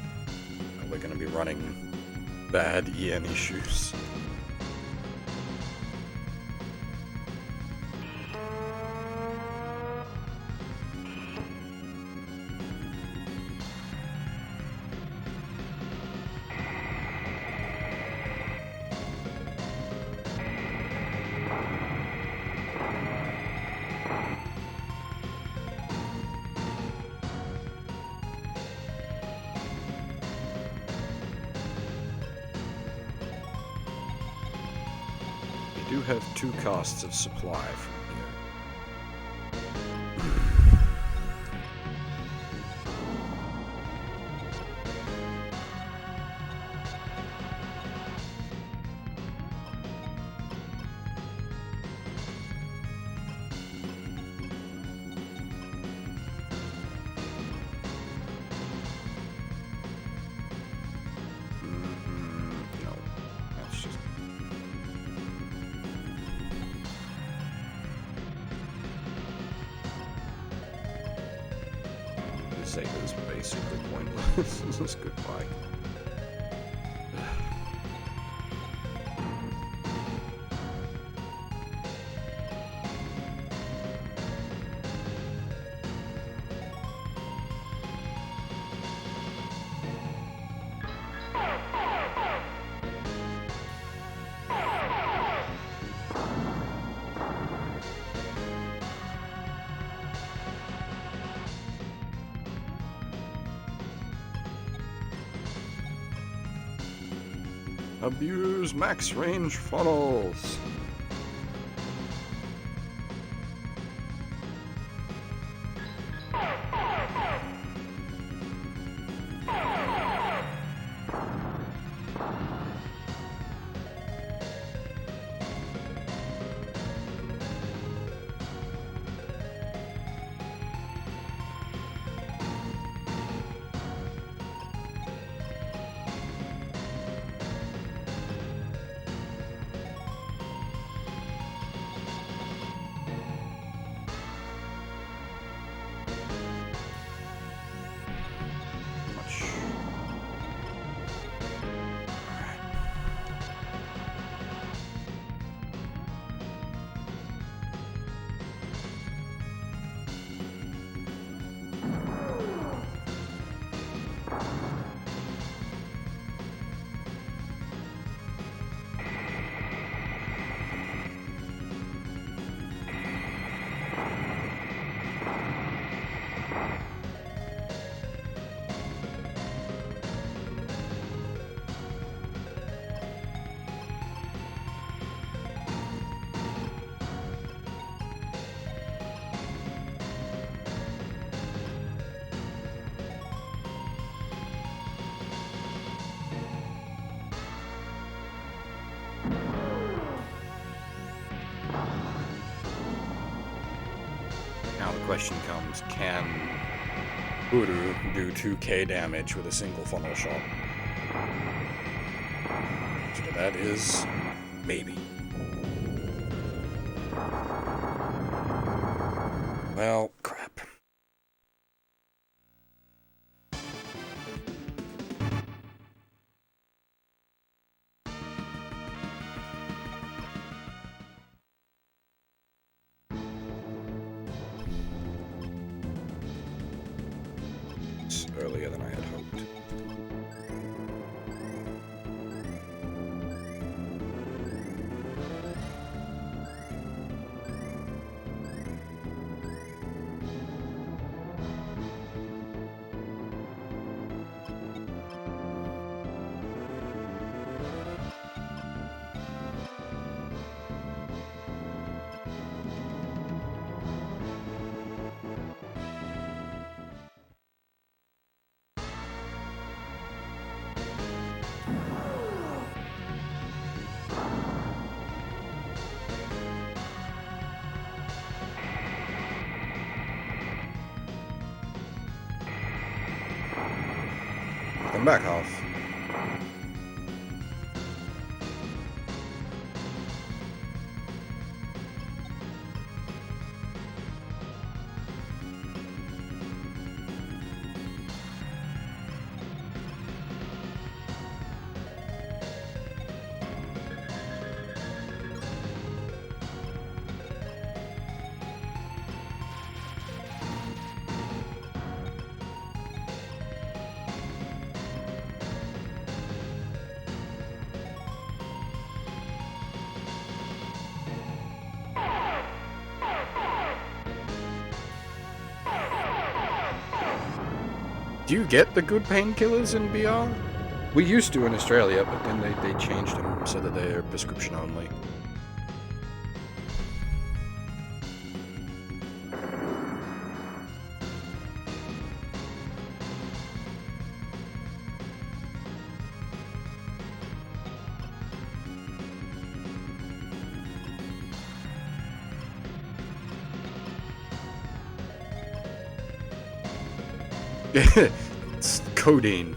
we're going to be running bad EN issues. We do have 2 casts of supply from here. No, that's just... This save is basically pointless. This is goodbye. Abuse max range funnels. Now the question comes, can Uru do 2k damage with a single funnel shot? So that is maybe. Well, crap. It's earlier than I had hoped. Come back, Half. Do you get the good painkillers in BR? We used to in Australia, but then they changed them so that they're prescription only. It's codeine.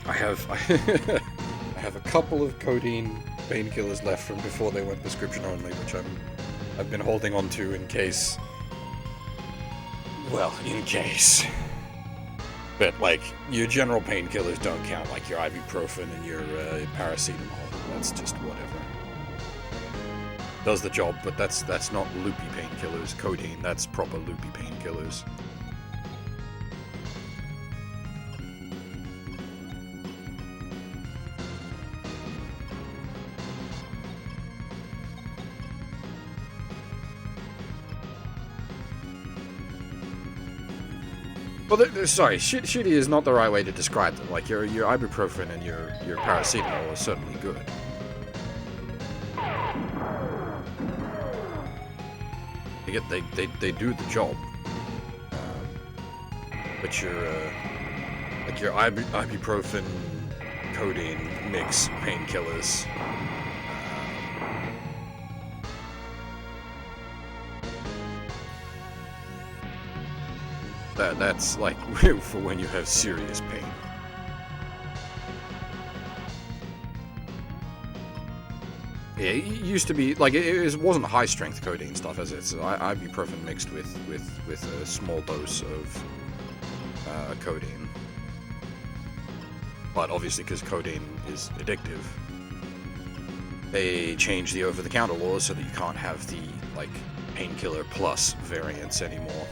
I have a couple of codeine painkillers left from before they went prescription only, which I've been holding on to in case. Well, in case. But like your general painkillers don't count, like your ibuprofen and your paracetamol. That's just whatever. Does the job, but that's not loopy painkillers. Codeine, that's proper loopy painkillers. Well, sorry, shitty is not the right way to describe them. Like your ibuprofen and your paracetamol are certainly good. They do the job, but your like your ibuprofen, codeine mix painkillers. That's like for when you have serious pain. Yeah, it used to be like it wasn't high strength codeine stuff, as it's ibuprofen mixed with a small dose of codeine. But obviously, because codeine is addictive, they changed the over-the-counter laws so that you can't have the like painkiller plus variants anymore.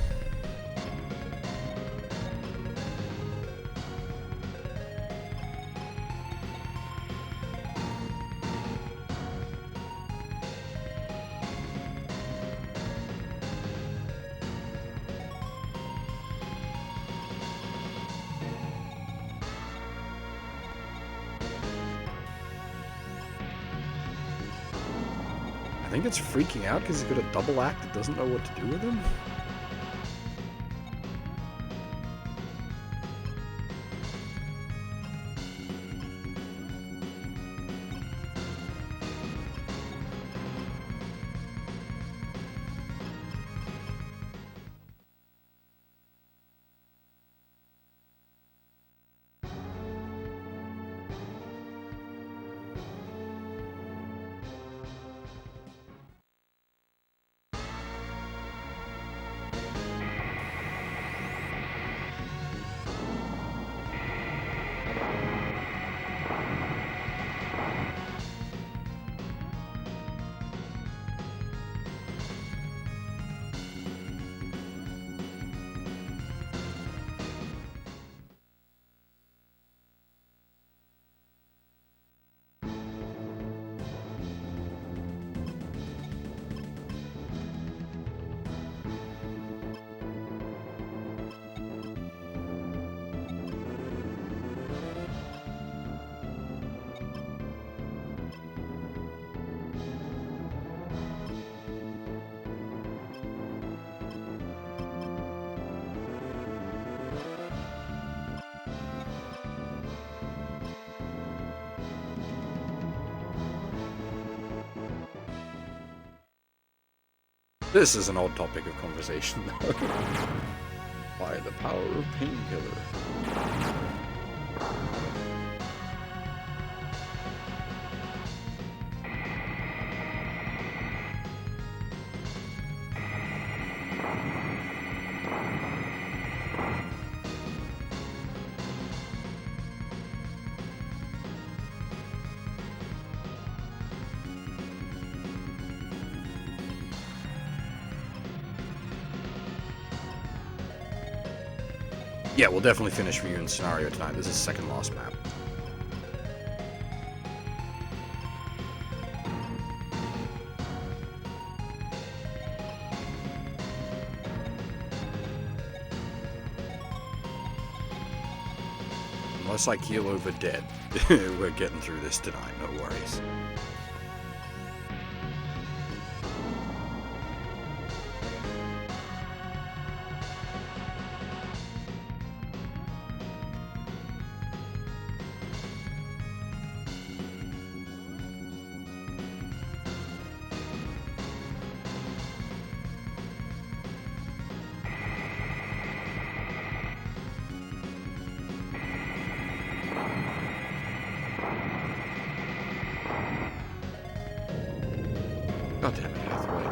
I think it's freaking out because he's got a double act that doesn't know what to do with him. This is an odd topic of conversation, though. By the power of painkiller. Yeah, we'll definitely finish Reunion Scenario tonight. This is second last map. Unless I keel over dead, we're getting through this tonight, no worries. God damn it, Hathaway.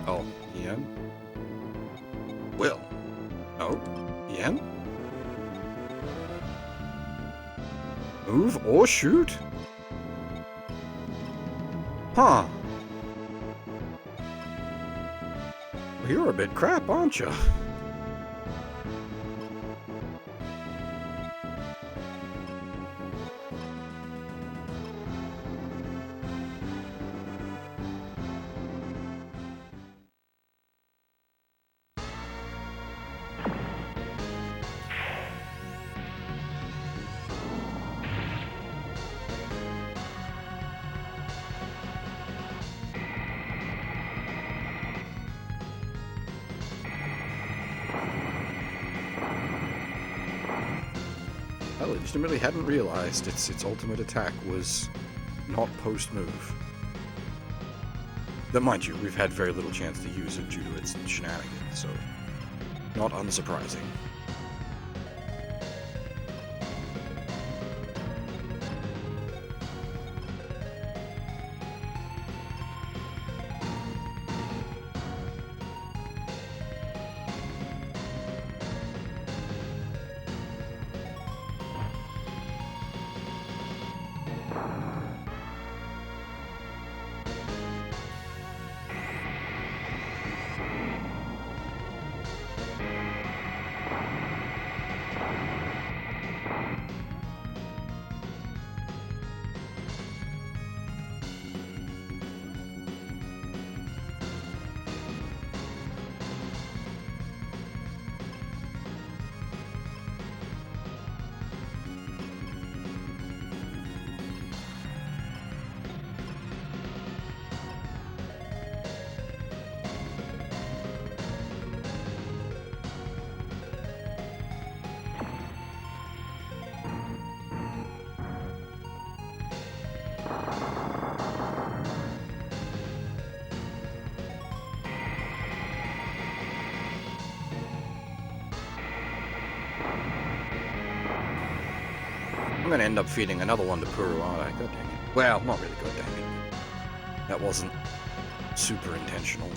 Oh, Ian? Will. Oh, Ian? Move or shoot? Huh. Well, you're a bit crap, aren't you? Well, it legitimately hadn't realized its ultimate attack was not post-move. That, mind you, we've had very little chance to use it due to its shenanigans, so not unsurprising. I'm gonna end up feeding another one to Puru, aren't I? God dang it. Well, not really, god dang it. That wasn't super intentional.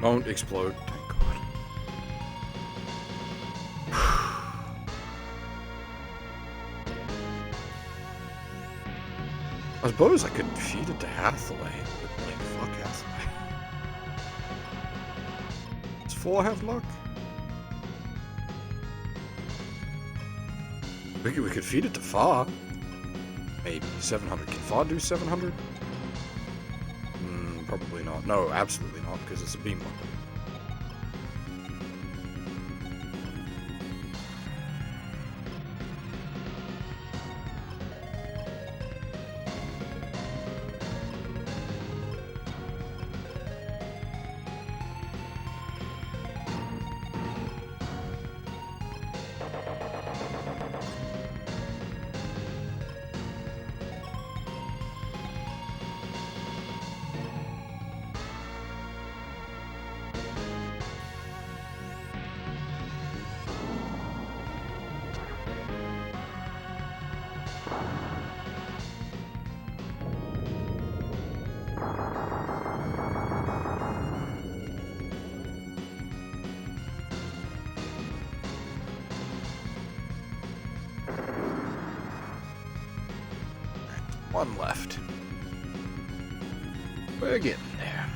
Don't explode, thank God. I suppose I could feed it to Hathaway, but like, fuck Hathaway. Does 4 have luck? We could feed it to Far. Maybe 700. Can Far do 700? Probably not. No, absolutely not, because it's a beam weapon. One left. We're getting there.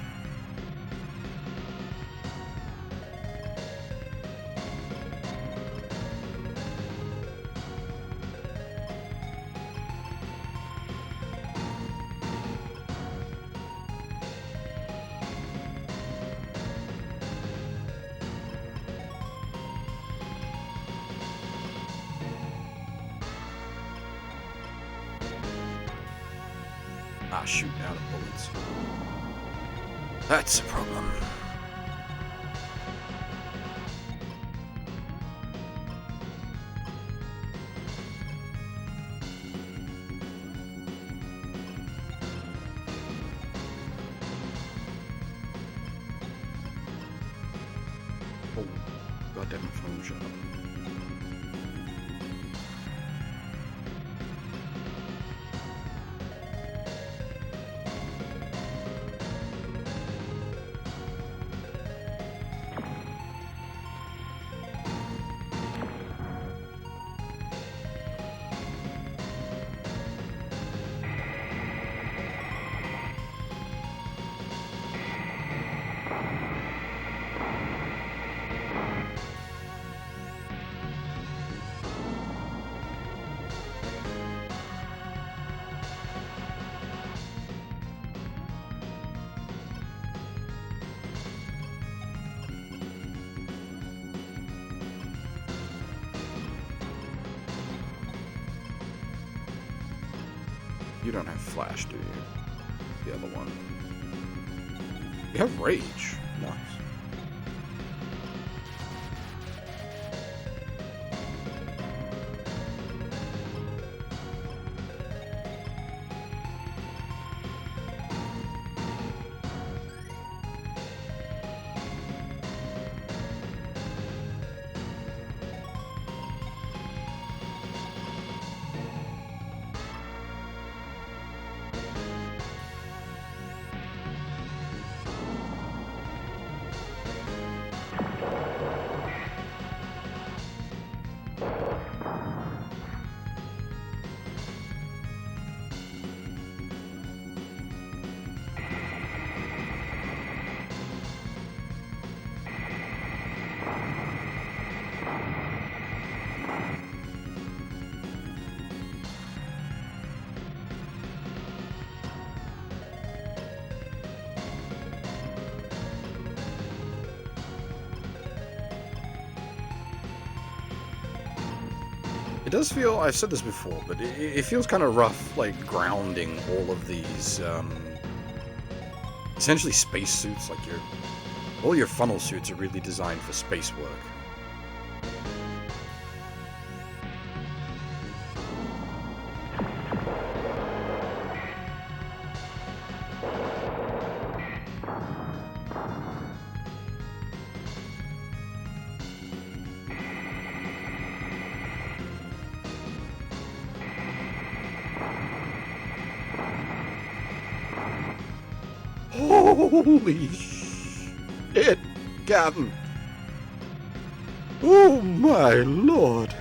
Ah, shoot, out of bullets. That's a problem. Oh, goddamn phone shut up. You don't have flash, do you? The other one. You have rage. Nice. It does feel, I've said this before, but it feels kind of rough, like, grounding all of these, essentially space suits, like all your funnel suits are really designed for space work. Holy sh... it, Captain. Oh my lord.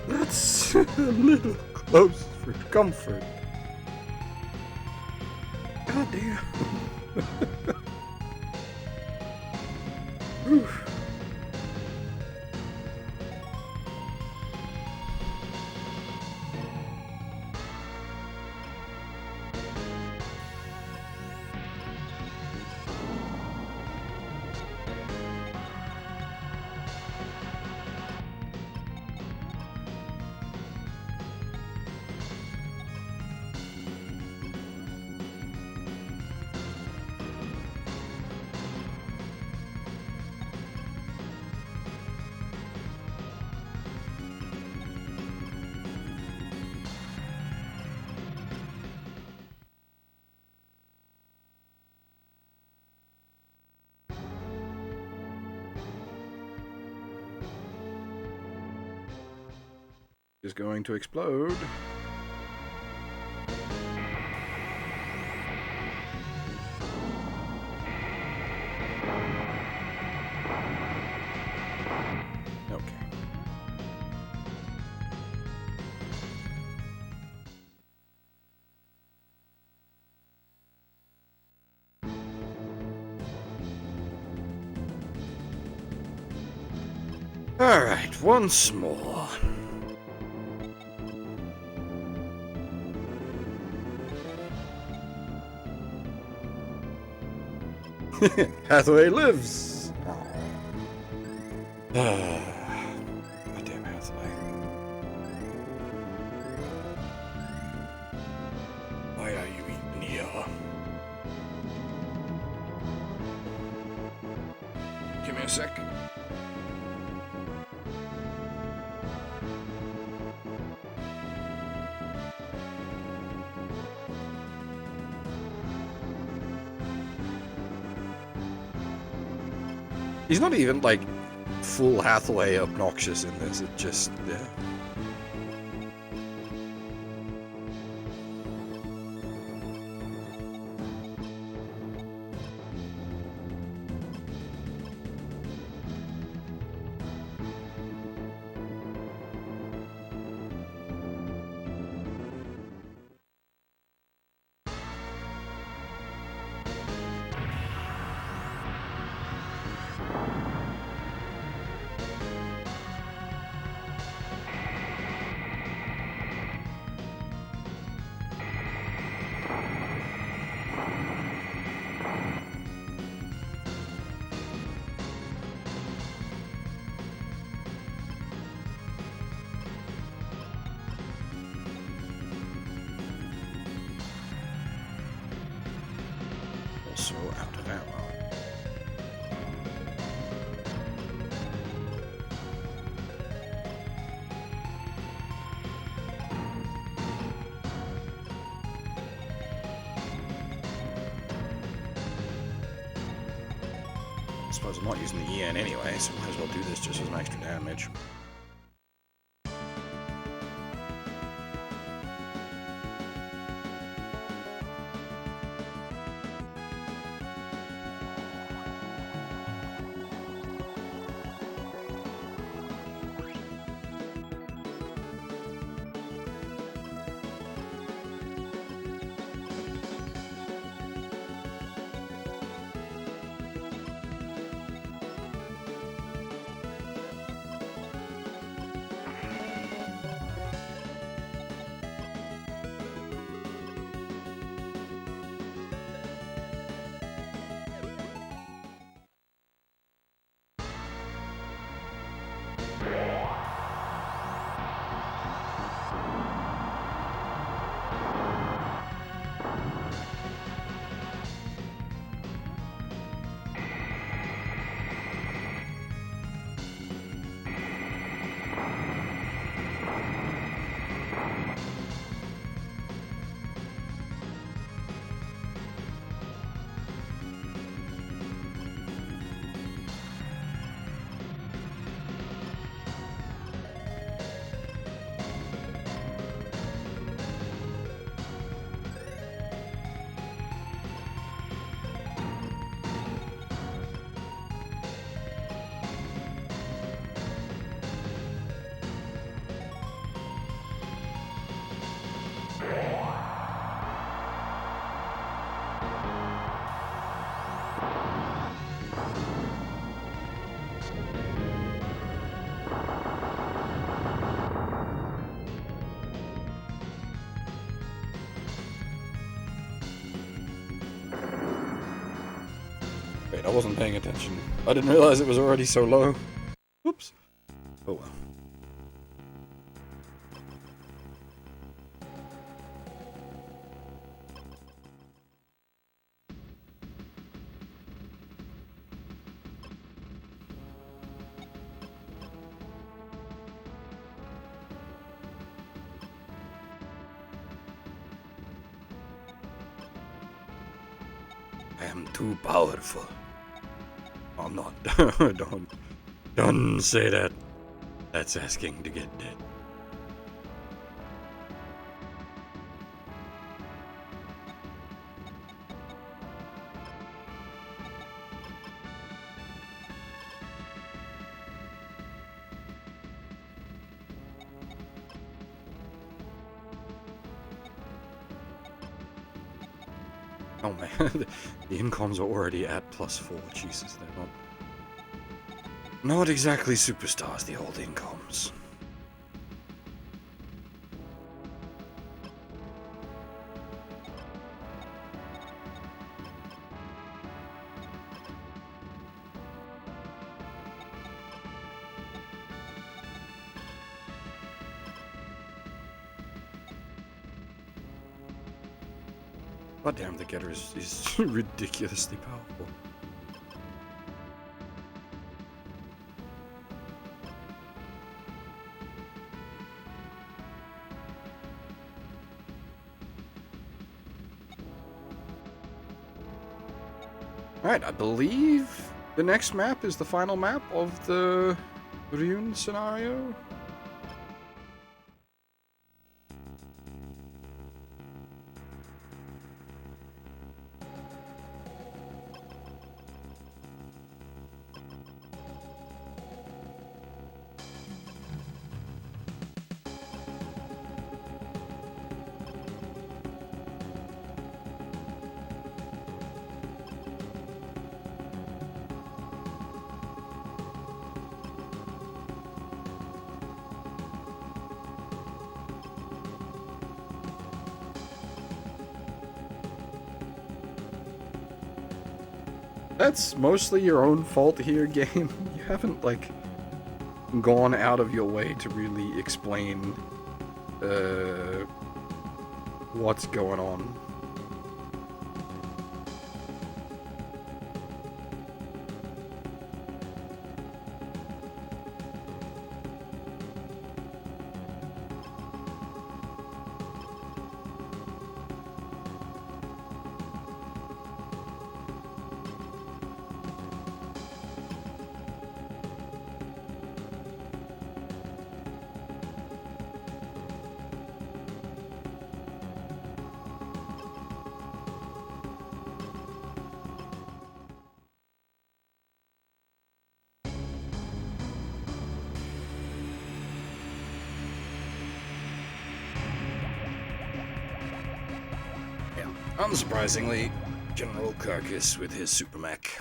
That's a little close for comfort. God damn. Whew. Is going to explode. Okay. All right, once more. Hathaway lives! Goddamn Hathaway. Why are you even here? Give me a sec. He's not even, like, full Hathaway obnoxious in this, it just, yeah. Also out of ammo. I suppose I'm not using the EN anyway, so might as well do this just as an extra damage. I wasn't paying attention. I didn't realize it was already so low. Oops. Oh well. I am too powerful. I'm not. Don't say that. That's asking to get dead. Oh man, the incoms are already at +4. Jesus, they're not exactly superstars, the old incoms. God damn, the getter is ridiculously powerful. Alright, I believe the next map is the final map of the Lune scenario. That's mostly your own fault here, game. You haven't, like, gone out of your way to really explain, what's going on. Unsurprisingly, General Carcass with his super mech.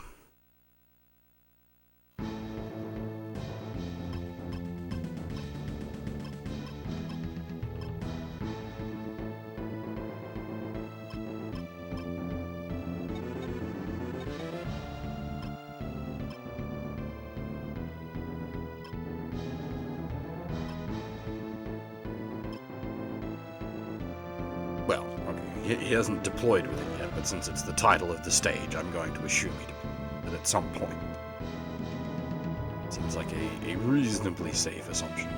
Well, okay, he hasn't deployed with it yet, but since it's the title of the stage, I'm going to assume he deployed it at some point. Seems like a reasonably safe assumption.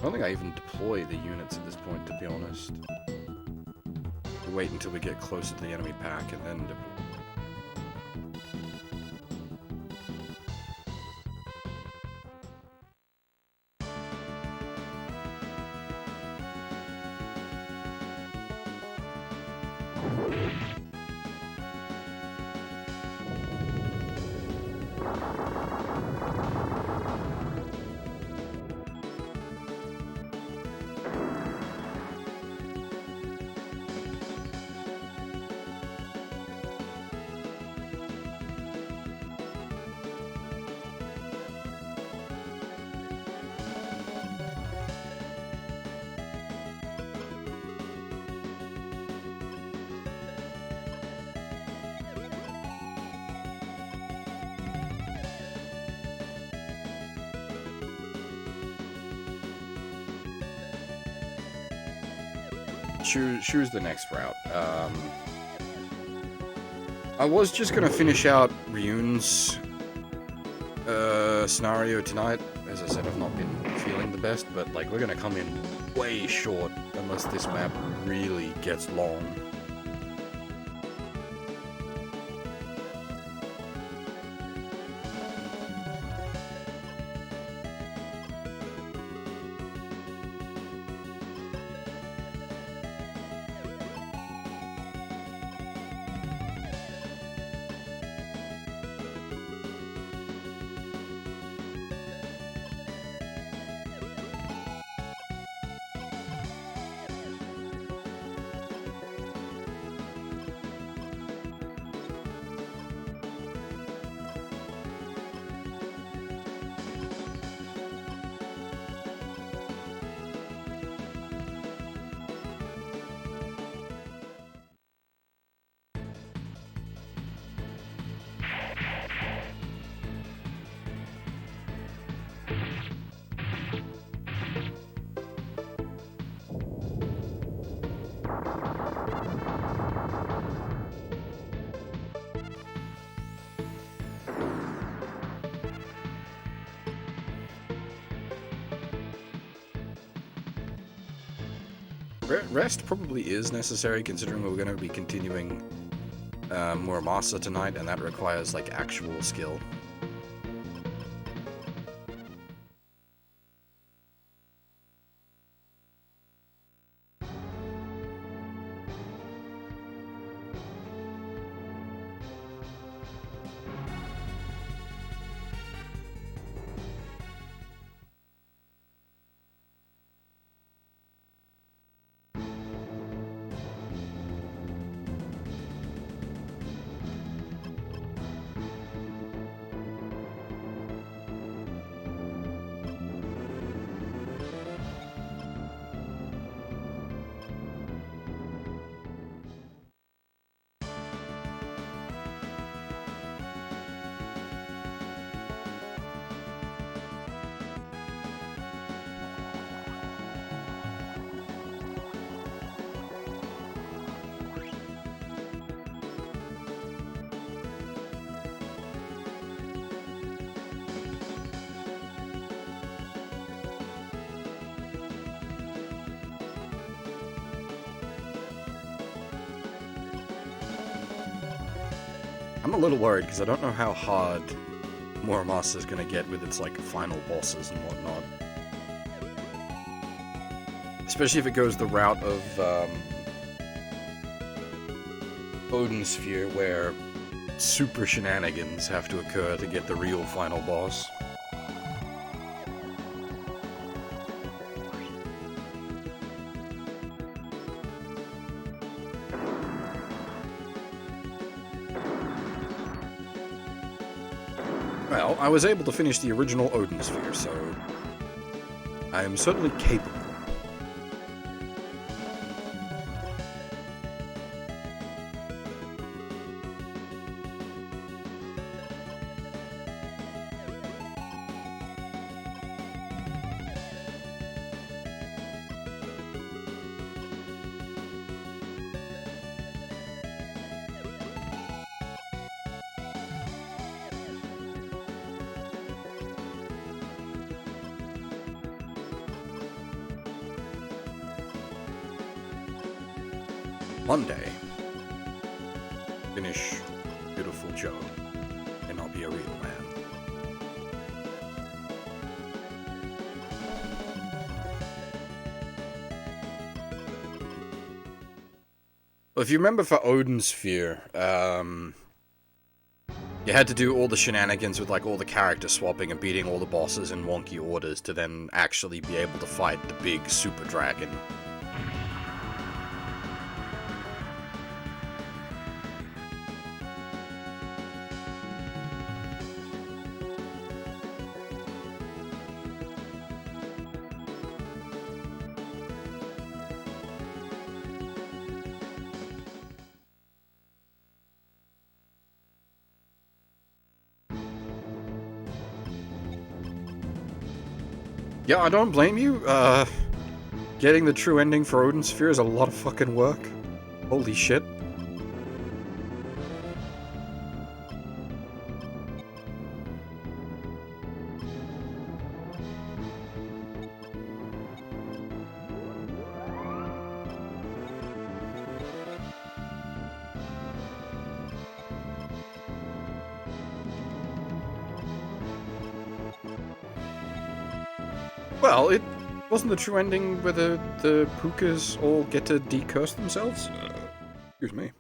I don't think I even deploy the units at this point, to be honest. Wait until we get closer to the enemy pack and then deploy. Choose the next route. I was just gonna finish out Lune's scenario tonight. As I said, I've not been feeling the best, but like we're gonna come in way short unless this map really gets long. Rest probably is necessary, considering we're going to be continuing Muramasa tonight, and that requires, like, actual skill. I'm a little worried because I don't know how hard Muramasa is going to get with its like final bosses and whatnot. Especially if it goes the route of Odin Sphere, where super shenanigans have to occur to get the real final boss. Well, I was able to finish the original Odin Sphere, so I am certainly capable. Monday, finish Beautiful Joe, and I'll be a real man. Well, if you remember for Odin's Sphere, you had to do all the shenanigans with like all the character swapping and beating all the bosses in wonky orders to then actually be able to fight the big super dragon. Yeah, I don't blame you. Getting the true ending for Odin's Sphere is a lot of fucking work. Holy shit. Well, it wasn't the true ending where the Pukas all get to decurse themselves? Excuse me.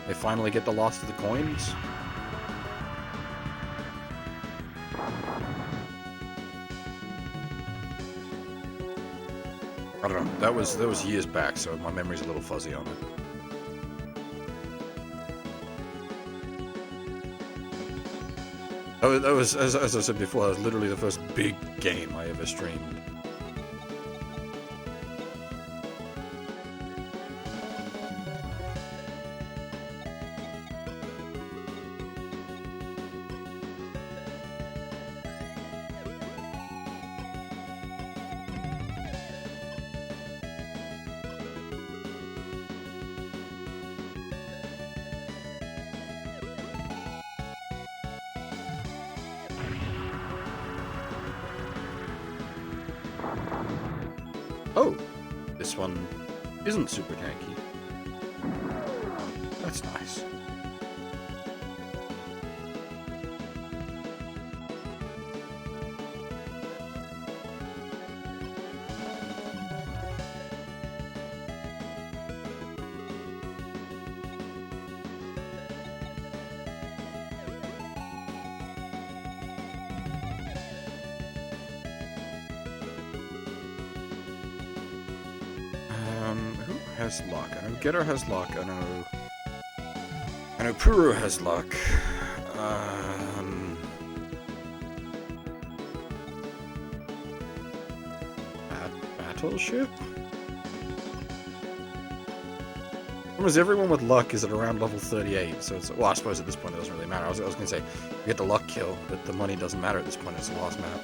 They finally get the last of the coins? I don't know. That was years back, so my memory's a little fuzzy on it. That was, as I said before, that was literally the first big game I ever streamed. Oh, this one isn't super tanky. That's nice. Who has luck? I know Getter has luck. I know Puru has luck. Battleship? Almost everyone with luck is at around level 38, so it's, well, I suppose at this point it doesn't really matter. I was gonna say, you get the luck kill, but the money doesn't matter at this point, it's the last map.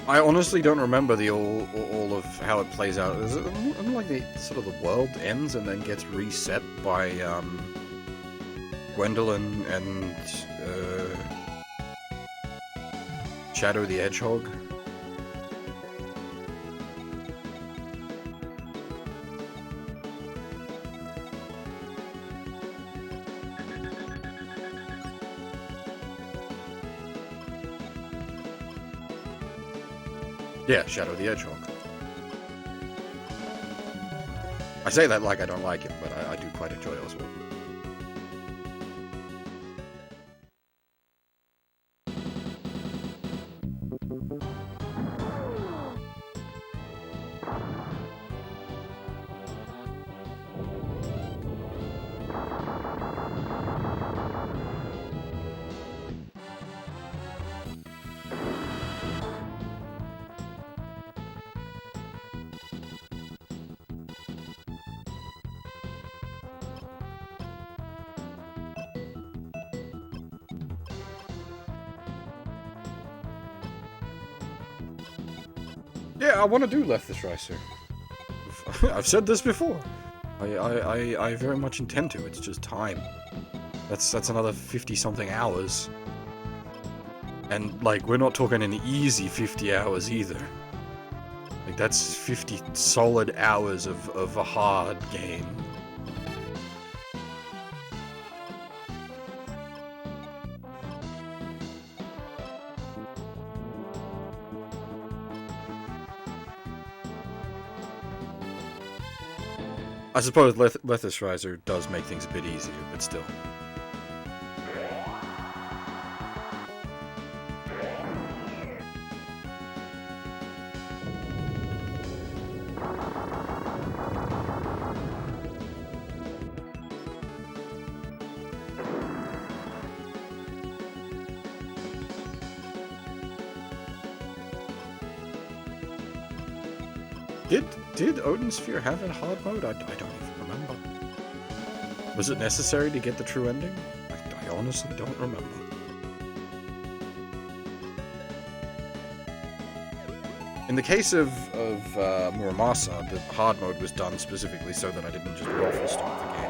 I honestly don't remember the all of how it plays out. Is it like the sort of the world ends and then gets reset by Gwendolyn and Shadow the Hedgehog? Yeah, Shadow the Hedgehog. I say that like I don't like it, but I do quite enjoy it as well. Yeah, I want to do Left the Stricer. I've said this before. I very much intend to. It's just time. That's another 50-something hours. And, like, we're not talking an easy 50 hours either. Like, that's 50 solid hours of a hard game. I suppose Lethasriser does make things a bit easier, but still. Did Odin Sphere have a hard mode? I don't even remember. Was it necessary to get the true ending? I honestly don't remember. In the case of Muramasa, the hard mode was done specifically so that I didn't just waffle stop the game.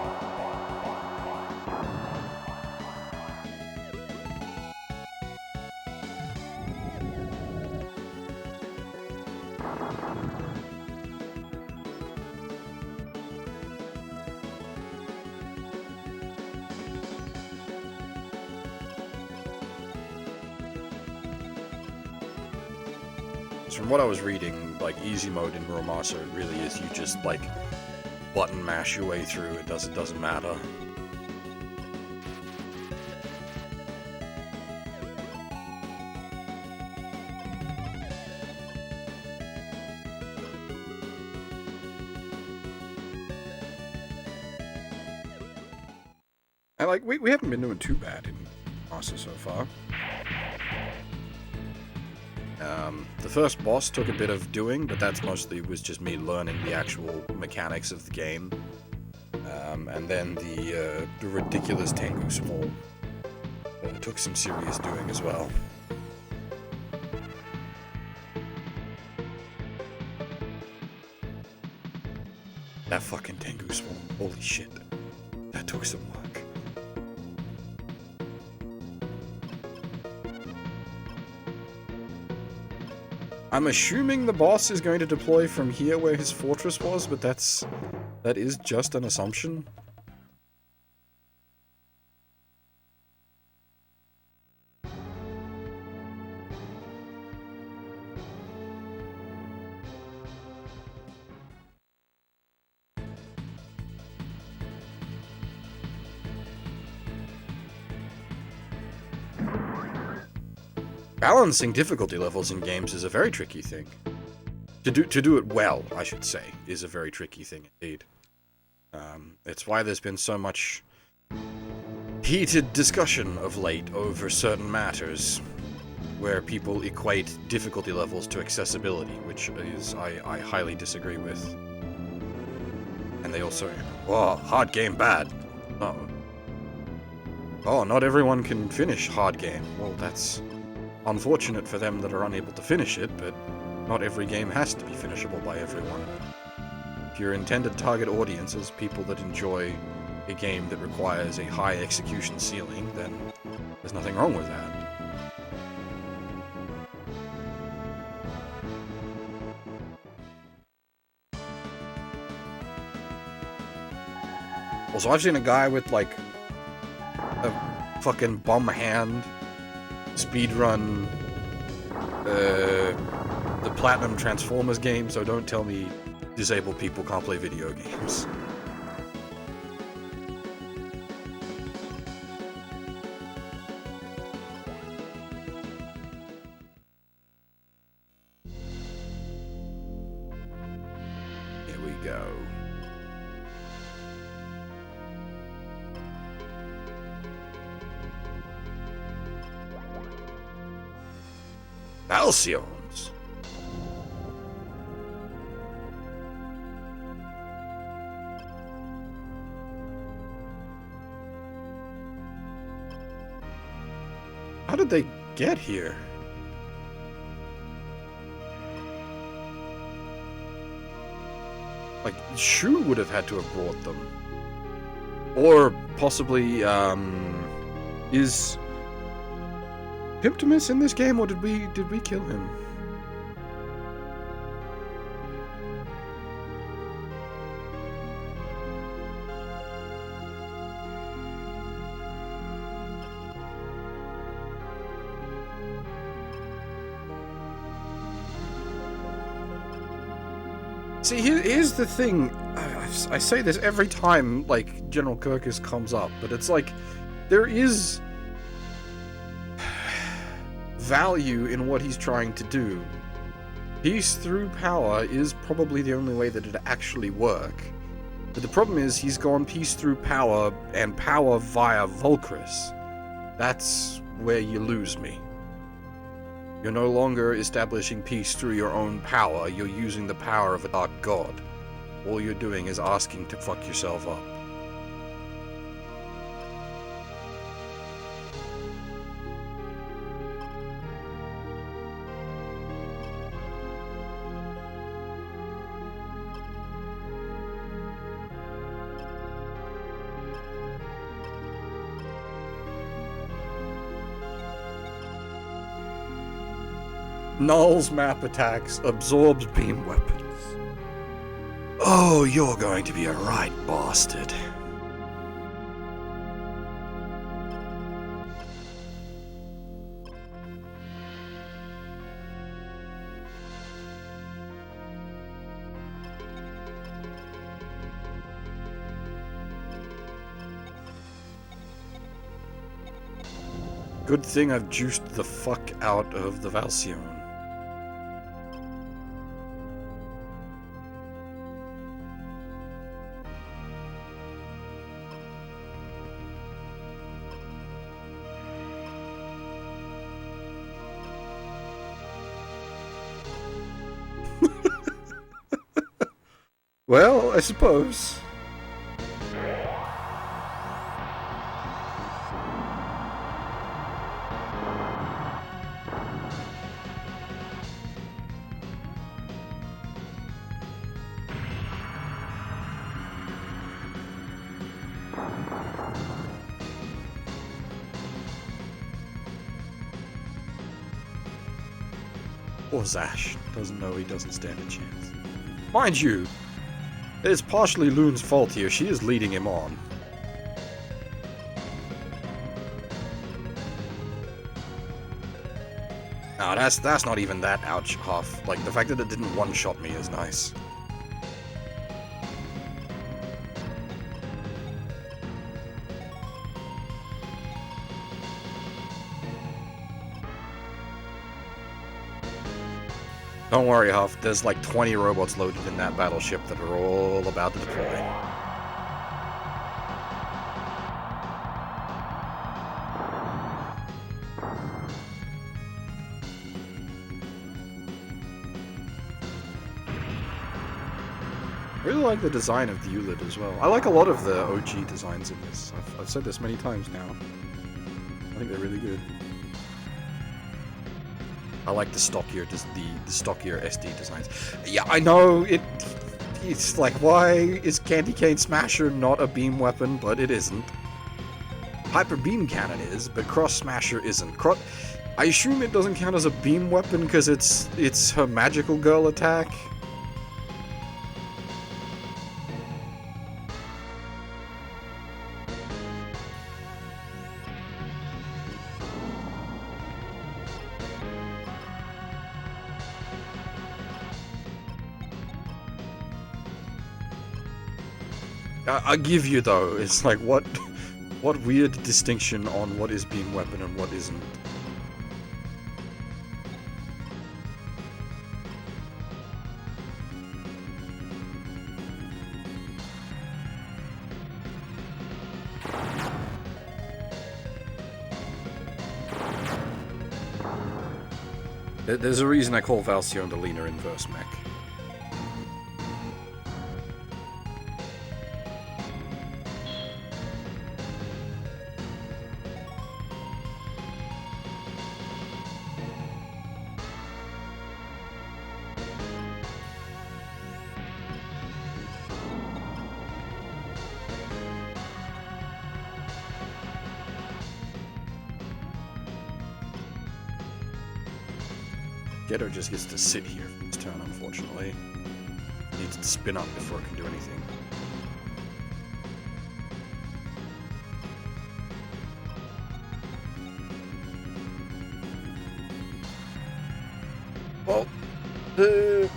From what I was reading, like, easy mode in Muramasa really is you just, like, button mash your way through. It doesn't matter. And, like, we haven't been doing too bad in Muramasa so far. The first boss took a bit of doing, but that's mostly was just me learning the actual mechanics of the game. And then the ridiculous Tengu Small took some serious doing as well. That fucking Tengu Small, holy shit. That took some work. I'm assuming the boss is going to deploy from here where his fortress was, but that is just an assumption. Balancing difficulty levels in games is a very tricky thing. To do it well, I should say, is a very tricky thing indeed. It's why there's been so much heated discussion of late over certain matters, where people equate difficulty levels to accessibility, which is I highly disagree with. And they also, oh, hard game bad. Oh, not everyone can finish hard game. Well, that's unfortunate for them that are unable to finish it, but not every game has to be finishable by everyone. If your intended target audience is people that enjoy a game that requires a high execution ceiling, then there's nothing wrong with that. Also, I've seen a guy with, like, a fucking bum hand speedrun the Platinum Transformers game, so don't tell me disabled people can't play video games. Here we go. Alcyons. How did they get here? Like, Shu would have had to have brought them. Or possibly, is Pimtimus in this game, or did we kill him? See, here's the thing. I say this every time, like, General Kirkus comes up, but it's like, there is value in what he's trying to do. Peace through power is probably the only way that it'd actually work. But the problem is, he's gone peace through power, and power via Volcris. That's where you lose me. You're no longer establishing peace through your own power, you're using the power of a dark god. All you're doing is asking to fuck yourself up. Null's map attacks, absorbs beam weapons. Oh, you're going to be a right bastard. Good thing I've juiced the fuck out of the Valcion. Well, I suppose. Or Zash doesn't know he doesn't stand a chance. Mind you, it is partially Lune's fault here. She is leading him on. No, that's not even that ouch half. Like, the fact that it didn't one-shot me is nice. Don't worry, Huff. There's like 20 robots loaded in that battleship that are all about to deploy. I really like the design of the ULIT as well. I like a lot of the OG designs in this. I've said this many times now. I think they're really good. I like the stockier SD designs. Yeah, I know, it's like, why is Candy Cane Smasher not a beam weapon? But it isn't. Hyper Beam Cannon is, but Cross Smasher isn't. I assume it doesn't count as a beam weapon because it's her magical girl attack. I give you though, it's like what weird distinction on what is beam weapon and what isn't. There's a reason I call Valcion the leaner inverse mech. Ghetto just gets to sit here for this turn, unfortunately. Needs to spin up before it can do anything. Well, the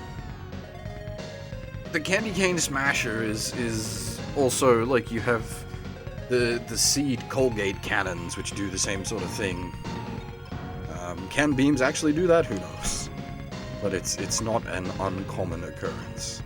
Candy Cane Smasher is also, like, you have the Seed Colgate cannons, which do the same sort of thing. Can beams actually do that? Who knows? But it's not an uncommon occurrence.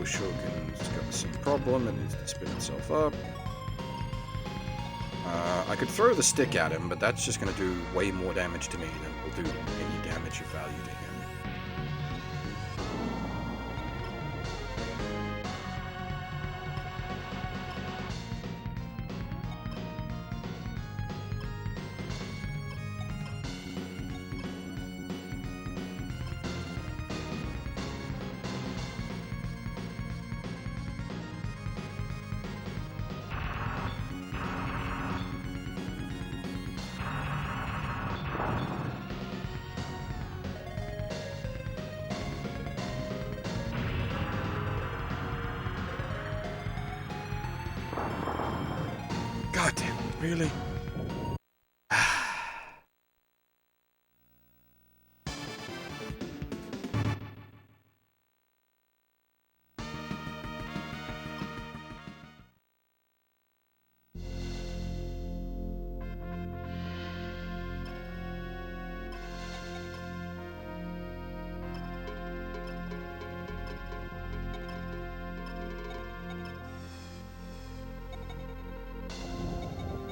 Shogun's got the same problem, it needs to spin itself up. I could throw the stick at him, but that's just going to do way more damage to me than will do any damage of value to him. God damn it, really?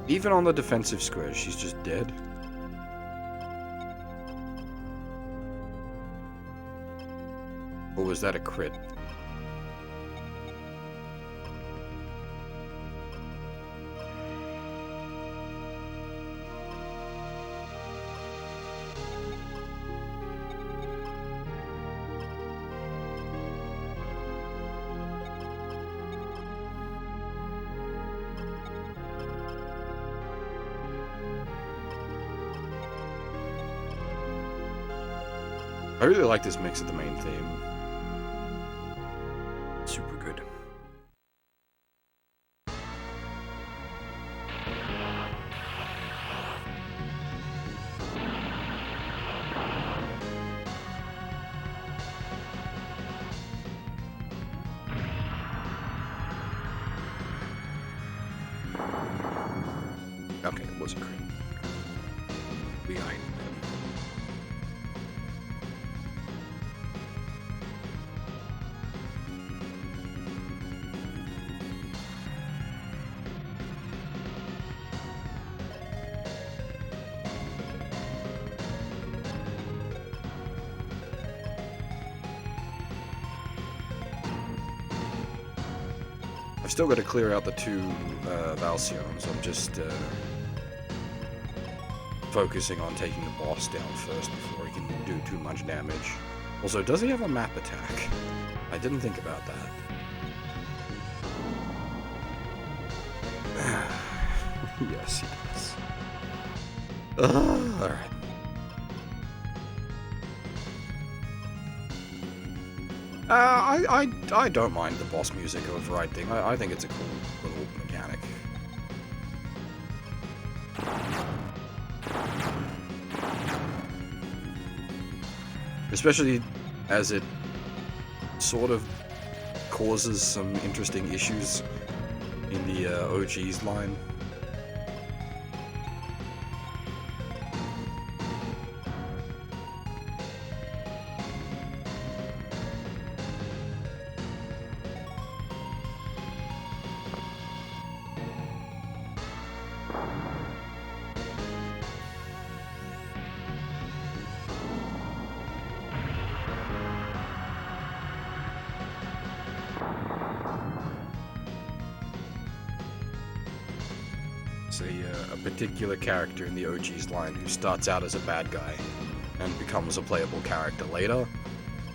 Even on the defensive square, she's just dead. Or was that a crit? I really like this mix of the main theme. Super good. Okay, it was a crit. Behind. I've still got to clear out the two Valsions. I'm just focusing on taking the boss down first before he can do too much damage. Also, does he have a map attack? I didn't think about that. Yes, he does. Alright. I don't mind the boss music overriding. I think it's a cool little mechanic. Especially as it sort of causes some interesting issues in the OG's line. There's a particular character in the OG's line who starts out as a bad guy and becomes a playable character later,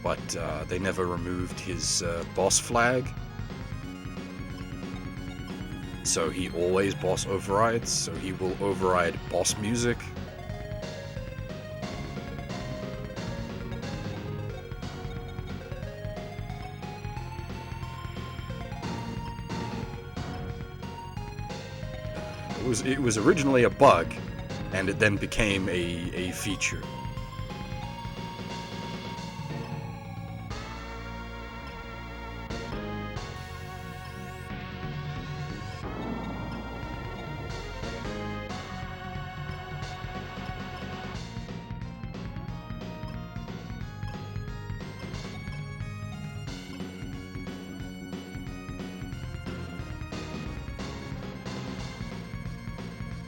but they never removed his boss flag. So he always boss overrides, so he will override boss music. It was originally a bug, and it then became a feature.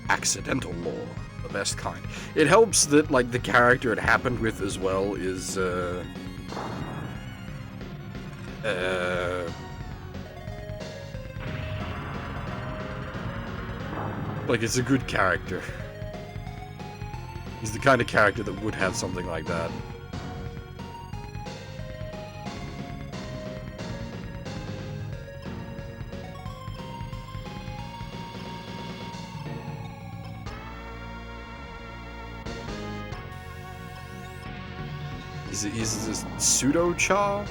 Accidental law, the best kind. It helps that, like, the character it happened with as well is, like, it's a good character. He's the kind of character that would have something like that. Is this pseudo-cha?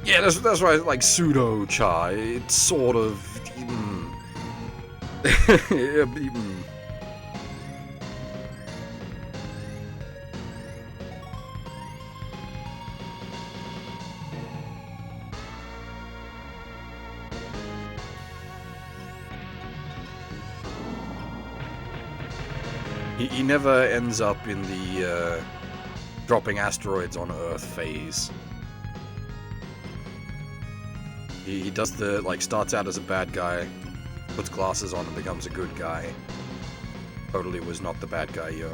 Yeah, that's why I like pseudo-cha. It's sort of... He never ends up in the dropping asteroids on Earth phase. He does the, like, starts out as a bad guy, puts glasses on and becomes a good guy. Totally was not the bad guy, yo.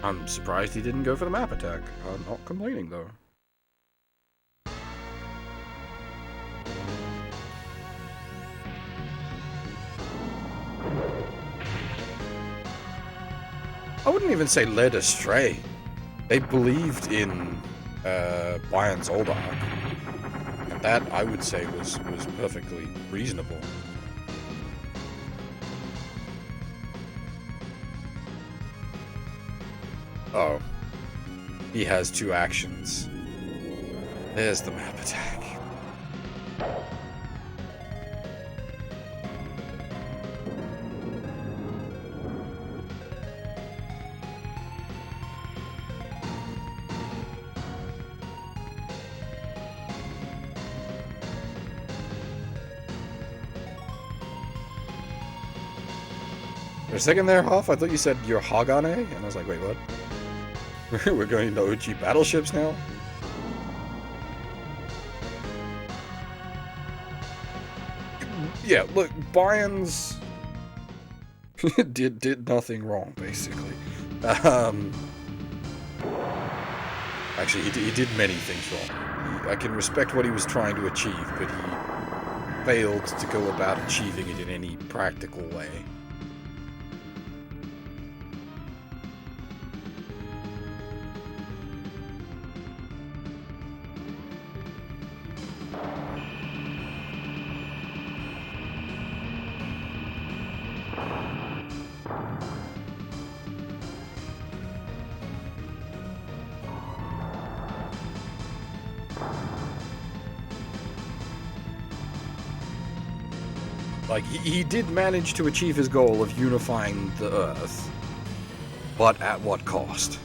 I'm surprised he didn't go for the map attack. I'm not complaining, though. I wouldn't even say led astray. They believed in Bayern's old arc, and that, I would say, was perfectly reasonable. Oh. He has two actions. There's the map attack. For a second there, Hoff, I thought you said you're Hagane, and I was like, wait, what? We're going into OG battleships now? Yeah, look, Bayern's did nothing wrong, basically. Actually, he did many things wrong. I can respect what he was trying to achieve, but he failed to go about achieving it in any practical way. Like, he did manage to achieve his goal of unifying the Earth, but at what cost?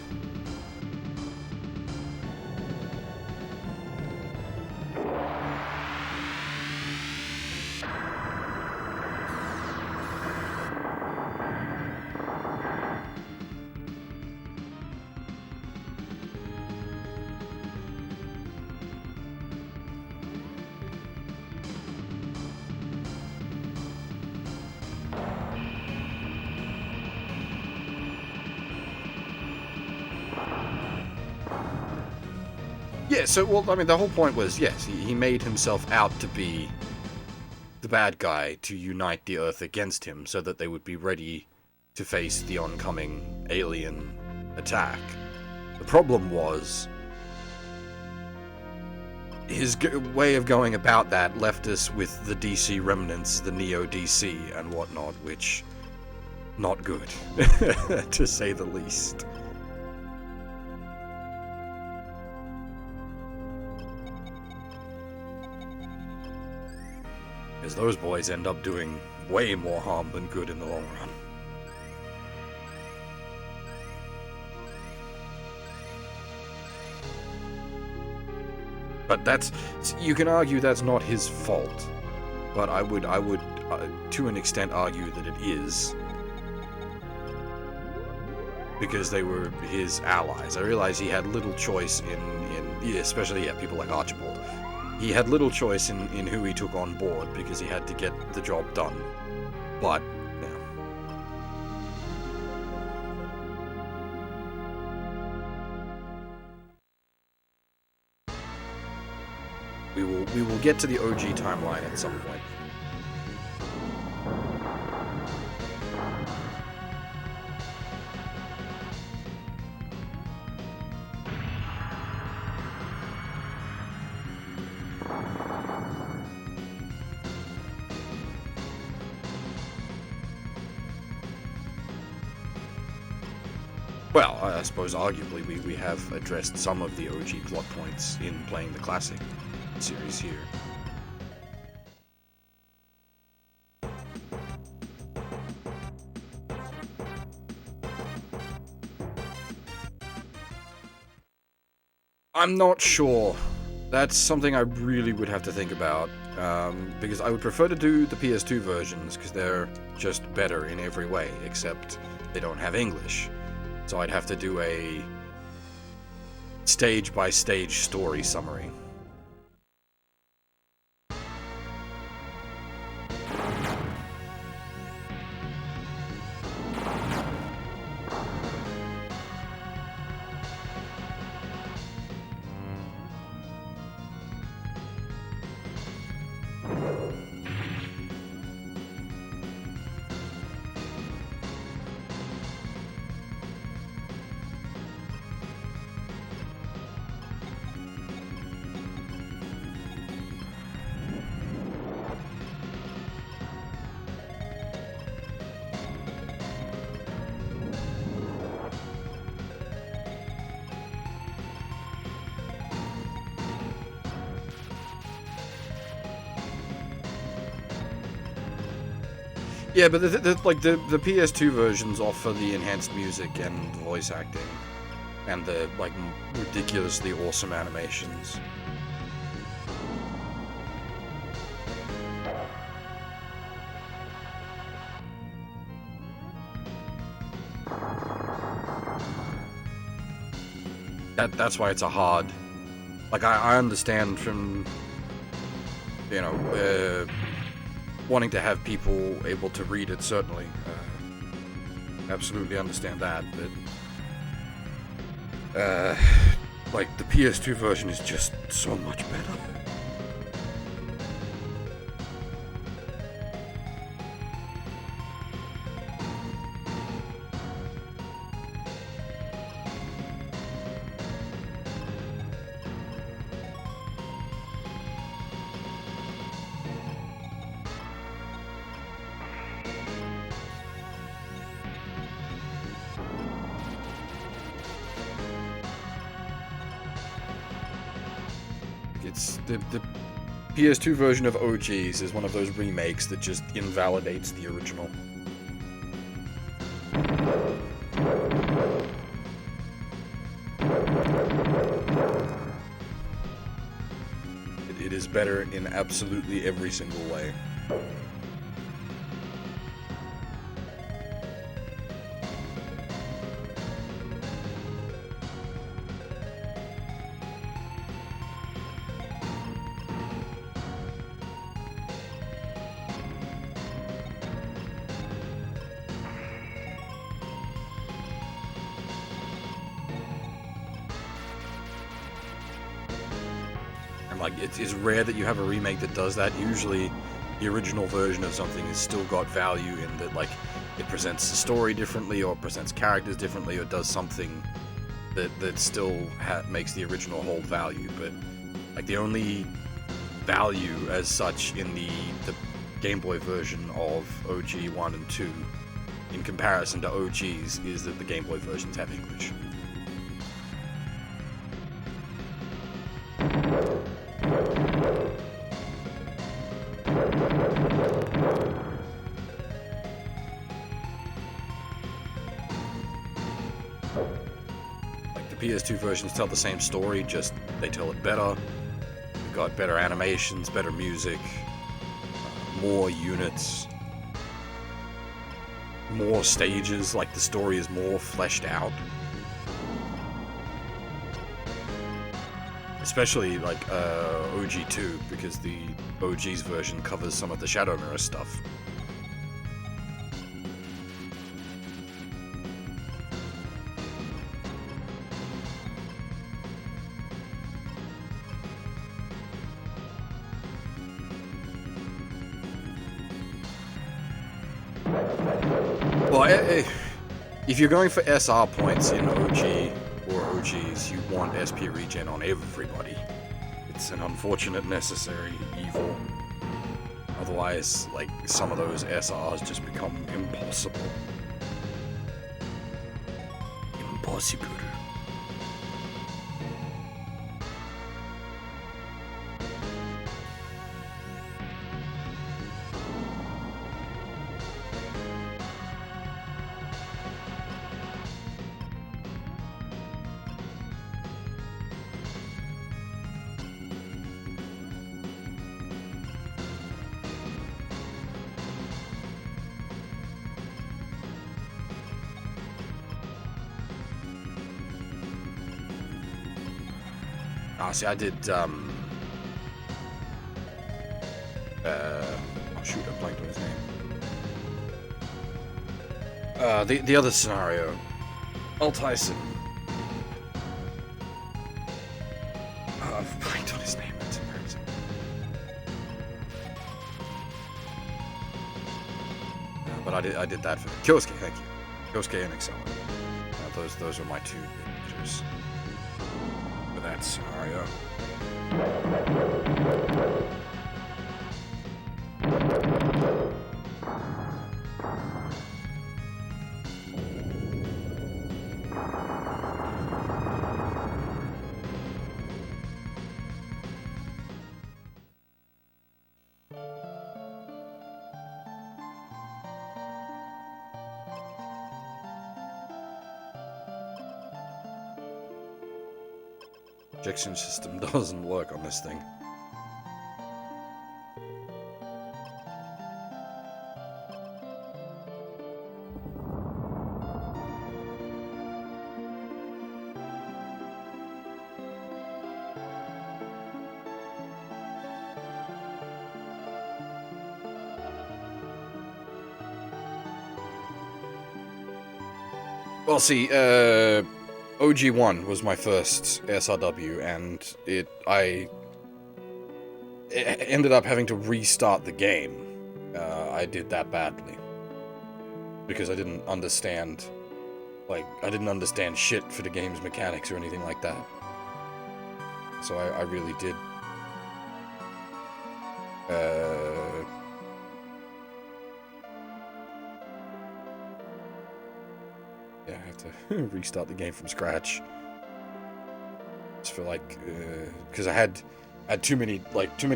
Yeah, so, well, I mean, the whole point was, yes, he made himself out to be the bad guy to unite the Earth against him so that they would be ready to face the oncoming alien attack. The problem was, his way of going about that left us with the DC remnants, the Neo-DC and whatnot, which, not good, to say the least. Because those boys end up doing way more harm than good in the long run. But that's, you can argue that's not his fault, but I would to an extent argue that it is, because they were his allies. I realize he had little choice in especially people like Archibald. He had little choice in who he took on board because he had to get the job done. But, yeah. We will get to the OG timeline at some point. Well, I suppose arguably we have addressed some of the OG plot points in playing the classic series here. I'm not sure. That's something I really would have to think about, because I would prefer to do the PS2 versions, because they're just better in every way, except they don't have English. So I'd have to do a stage-by-stage story summary. Yeah, but the PS2 versions offer the enhanced music and voice acting, and the ridiculously awesome animations. That's why it's a hard. I understand from, wanting to have people able to read it, certainly. Absolutely understand that, but the PS2 version is just so much better. It's the PS2 version of OGs is one of those remakes that just invalidates the original. It is better in absolutely every single way. Like, it's rare that you have a remake that does that. Usually, the original version of something has still got value in that, like, it presents the story differently, or presents characters differently, or does something that still makes the original hold value. But, like, the only value as such in the Game Boy version of OG 1 and 2, in comparison to OGs, is that the Game Boy versions have English. PS2 versions tell the same story, just they tell it better. We've got better animations, better music, more units, more stages, like the story is more fleshed out. Especially like OG2, because the OG's version covers some of the Shadow Mirror stuff. Well, if you're going for SR points in OG or OGs, you want SP regen on everybody. It's an unfortunate necessary evil. Otherwise, like, some of those SRs just become impossible. Impossible. See, I did, oh shoot, I blanked on his name. The other scenario. Tyson. I've blanked on his name, that's embarrassing. But I did that for Kyosuke, thank you. Kyosuke and Excel. Those are my two hitters for that scenario. Projection system doesn't work on this thing. Well, see, OG1 was my first SRW, and I ended up having to restart the game. I did that badly. Because I didn't understand, I didn't understand shit for the game's mechanics or anything like that. So I really did. Yeah, I have to restart the game from scratch. Just for because I had too many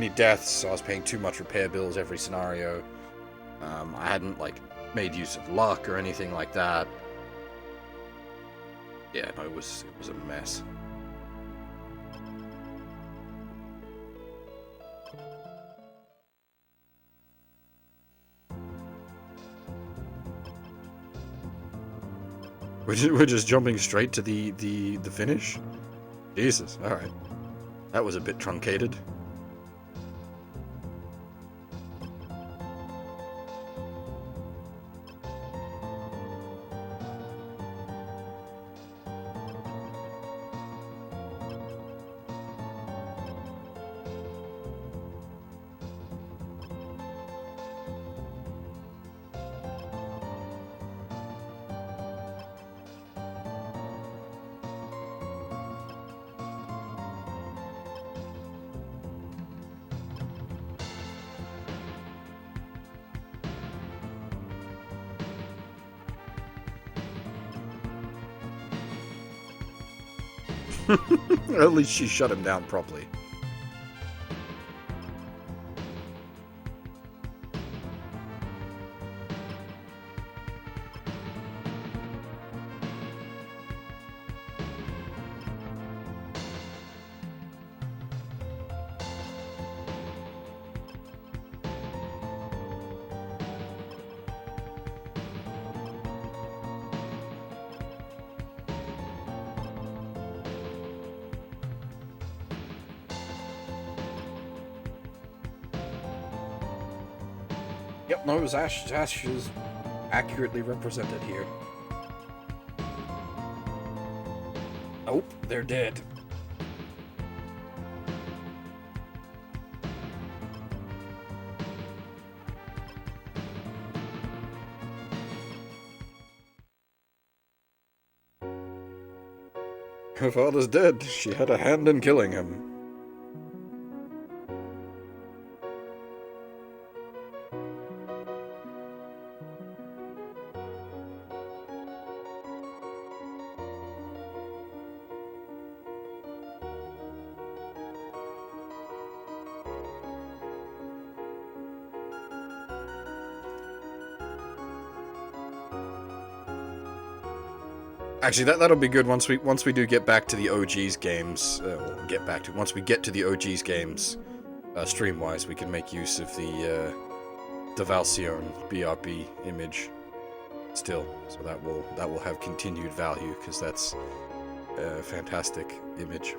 deaths, so I was paying too much repair bills every scenario. I hadn't made use of luck or anything like that. Yeah, no, it was a mess. We're just jumping straight to the finish? Jesus, alright. That was a bit truncated. At least she shut him down properly. Yep, no, it was Ash. Ash is accurately represented here. Nope, they're dead. Her father's dead. She had a hand in killing him. Actually, that'll be good once we do get back to the OG's games. Once we get to the OG's games, stream-wise, we can make use of the Valcione BRB image still. So that will have continued value because that's a fantastic image.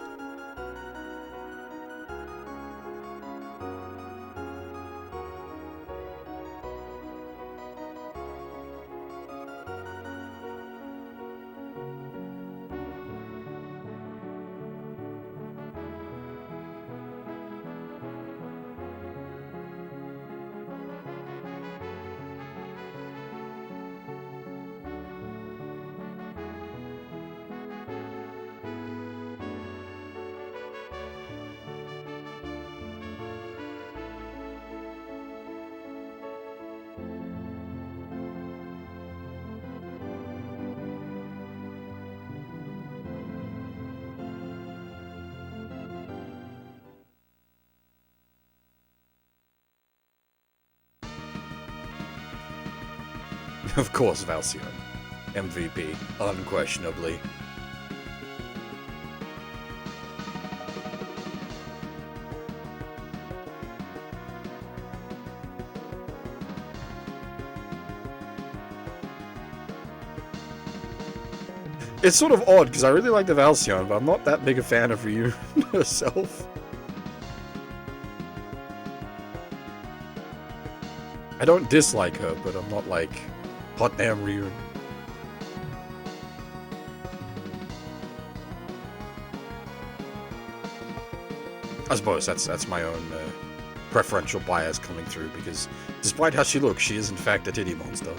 Of course, Valcione. MVP, unquestionably. It's sort of odd, because I really like the Valcione, but I'm not that big a fan of Ryu herself. I don't dislike her, but I'm not like, hot damn Ryu. I suppose that's my own preferential bias coming through, because despite how she looks, she is in fact a titty monster.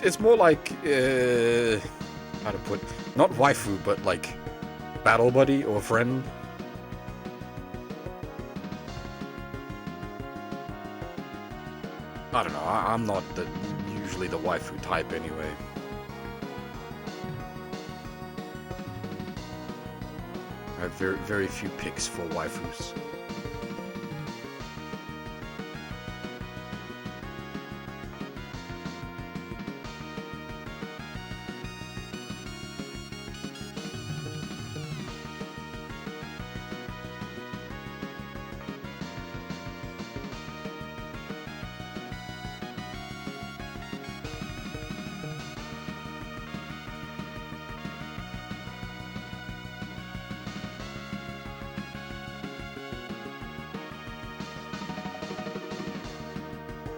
It's more like, how to put, not waifu, but like battle buddy or friend. I don't know, I'm not the usually the waifu type anyway. I have very few picks for waifus.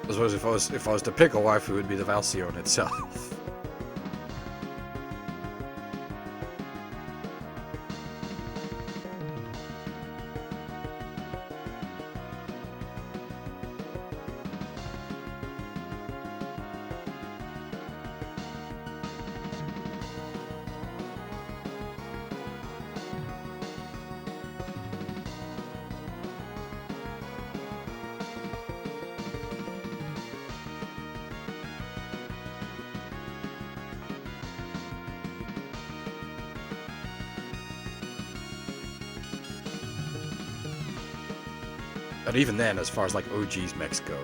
I suppose if I was to pick a waifu, it would be the Valsion itself. But even then, as far as like OG's mechs go,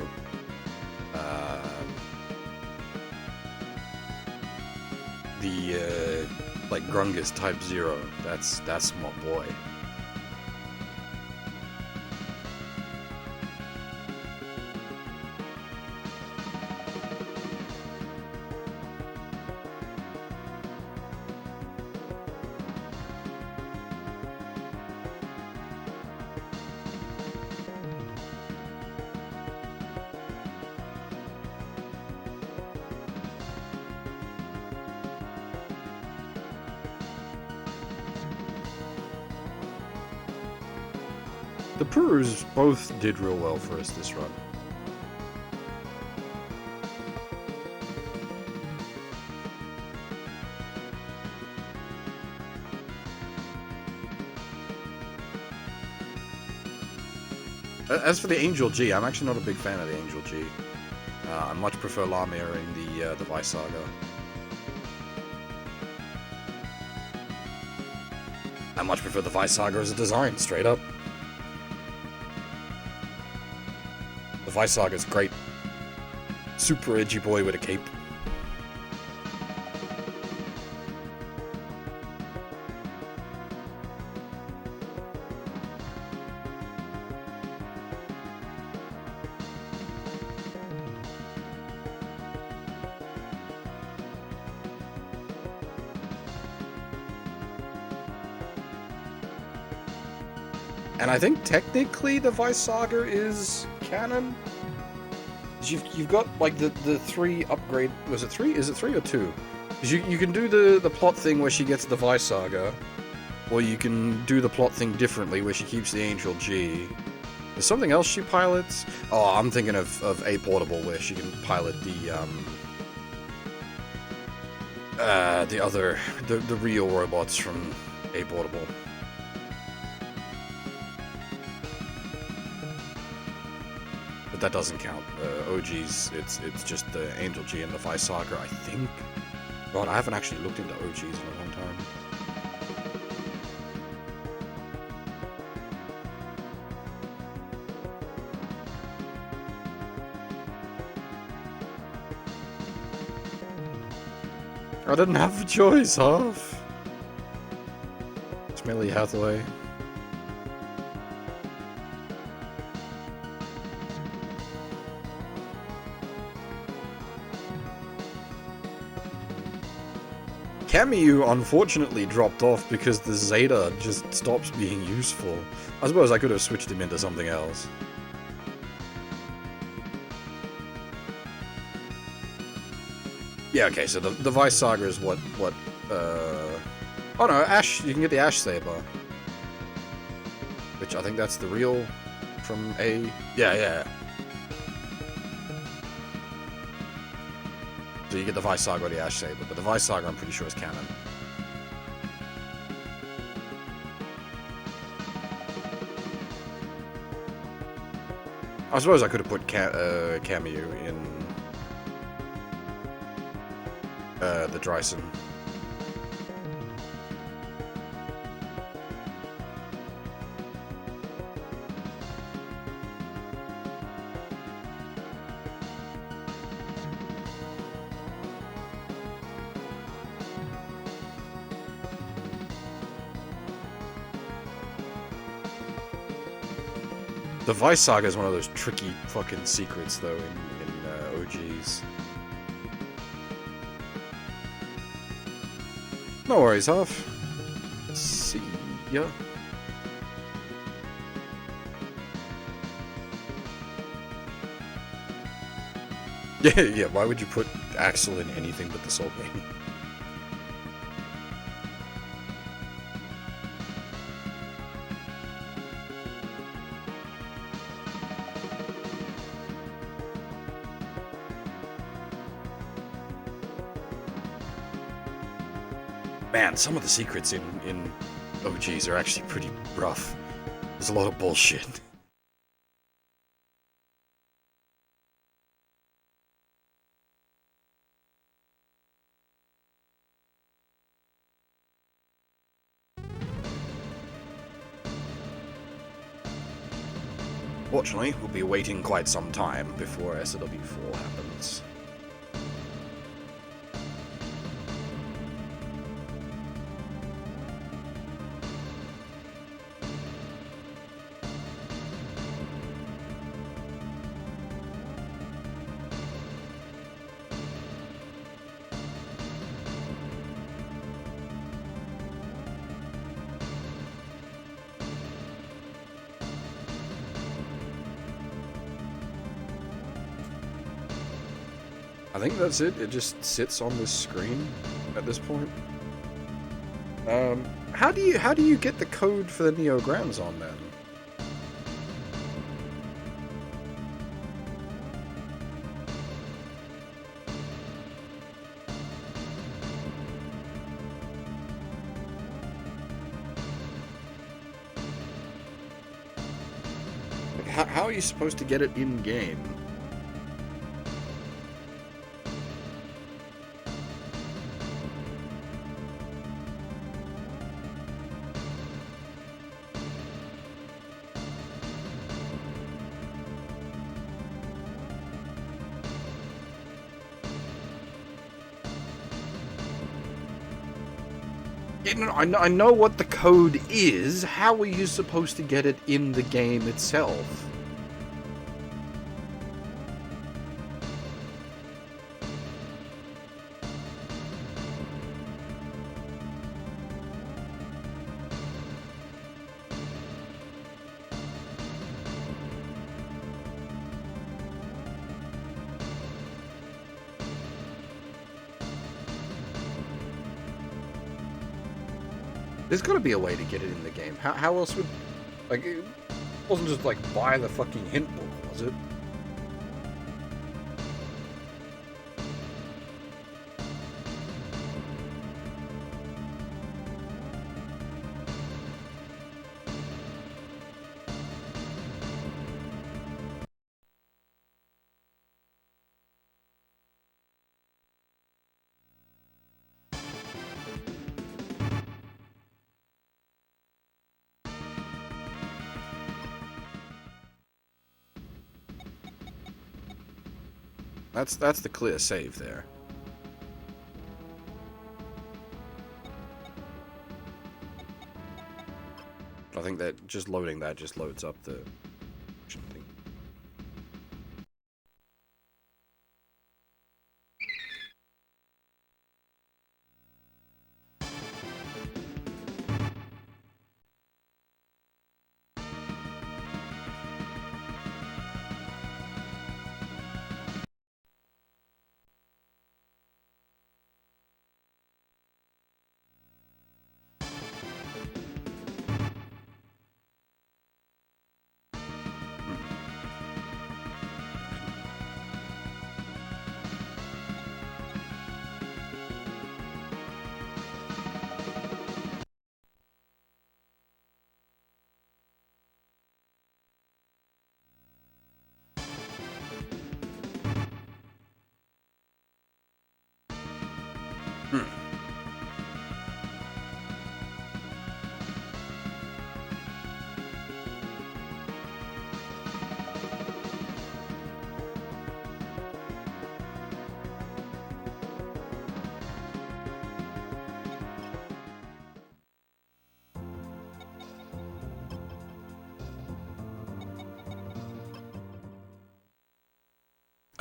the like Grungus Type 0, that's my boy. The Purus both did real well for us this run. As for the Angel G, I'm actually not a big fan of the Angel G. I much prefer Lamia in the Vice Saga. I much prefer the Vice Saga as a design, straight up. The Vice Saga's great. Super edgy boy with a cape. And I think technically the Vice Saga is canon. You've got like the 3 upgrade. Was it 3? Is it 3 or 2? Because you can do the plot thing where she gets the Vice Saga, or you can do the plot thing differently where she keeps the Angel G. There's something else she pilots. Oh, I'm thinking of A Portable where she can pilot the real robots from A Portable. That doesn't count. OGs, it's just the Angel G and the Vice Saga, I think. God, I haven't actually looked into OGs in a long time. I didn't have a choice, Huff. Smelly Hathaway. Cameo unfortunately dropped off because the Zeta just stops being useful. I suppose I could have switched him into something else. Yeah, okay, so the Vice Saga is what oh no, Ash, you can get the Ash Saber. Which I think that's the real from A. Yeah. So you get the Vice Saga or the Ash Saber, but the Vice Saga I'm pretty sure is canon. I suppose I could have put Cameo in The Dryson. The Vice Saga is one of those tricky fucking secrets, though, in OGs. No worries, Huff. See ya. Yeah, why would you put Axel in anything but the Soul Game? Man, some of the secrets in OGs are actually pretty rough. There's a lot of bullshit. Fortunately, we'll be waiting quite some time before SLW4 happens. I think that's it. It just sits on this screen at this point. How do you get the code for the Neo Grams on then? Like, how are you supposed to get it in game? I know what the code is. How are you supposed to get it in the game itself? There's got to be a way to get it in the game. How else would... Like, it wasn't just like buy the fucking hint book, was it? That's the clear save there. I think that just loading that just loads up the thing.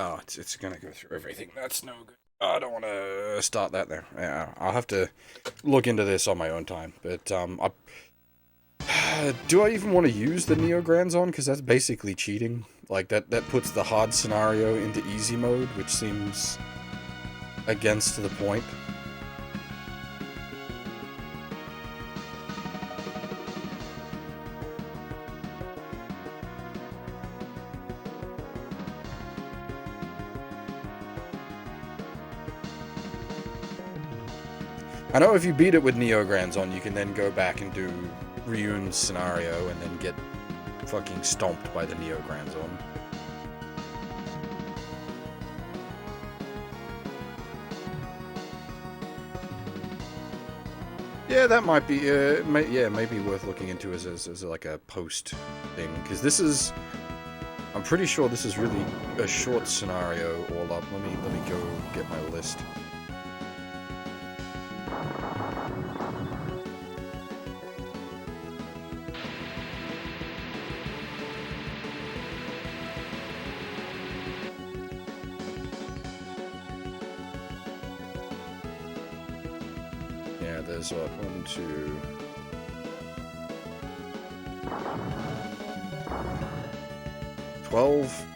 Oh, it's gonna go through everything. That's no good. I don't want to start that there. Yeah, I'll have to look into this on my own time. But do I even want to use the Neo Grands on? Because that's basically cheating. Like that puts the hard scenario into easy mode, which seems against the point. I know if you beat it with Neo Grands on, you can then go back and do Lune's scenario and then get fucking stomped by the Neo Grands on. Yeah, that might be, maybe worth looking into as like a post thing, because this is, I'm pretty sure this is really a short scenario all up. Let me go get my list. Yeah, there's what, 1, 2...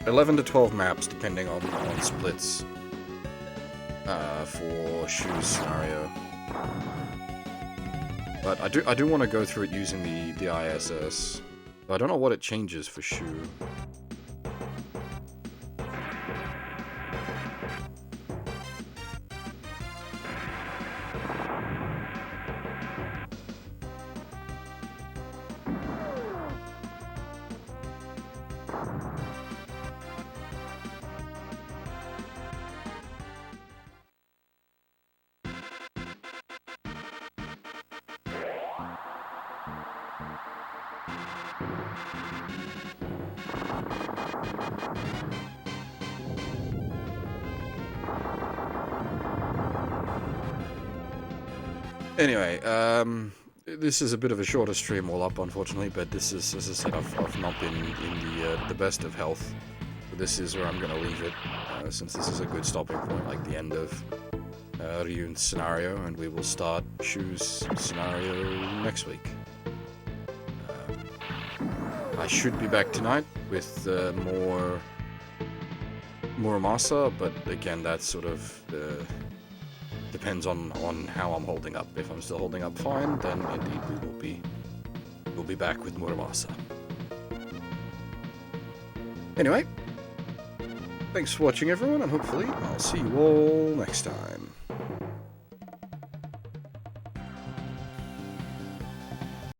11 to 12 maps, depending on splits, for Shu's scenario. But I do want to go through it using the ISS. But I don't know what it changes for Shu. Anyway, this is a bit of a shorter stream all up, unfortunately, but this is, as I said, I've not been in the best of health. But this is where I'm going to leave it, since this is a good stopping point, like the end of Ryun's scenario, and we will start Shu's scenario next week. I should be back tonight with more Muramasa, but again, that's sort of depends on how I'm holding up. If I'm still holding up fine, then indeed we'll be back with Muramasa. Anyway, thanks for watching everyone, and hopefully I'll see you all next time.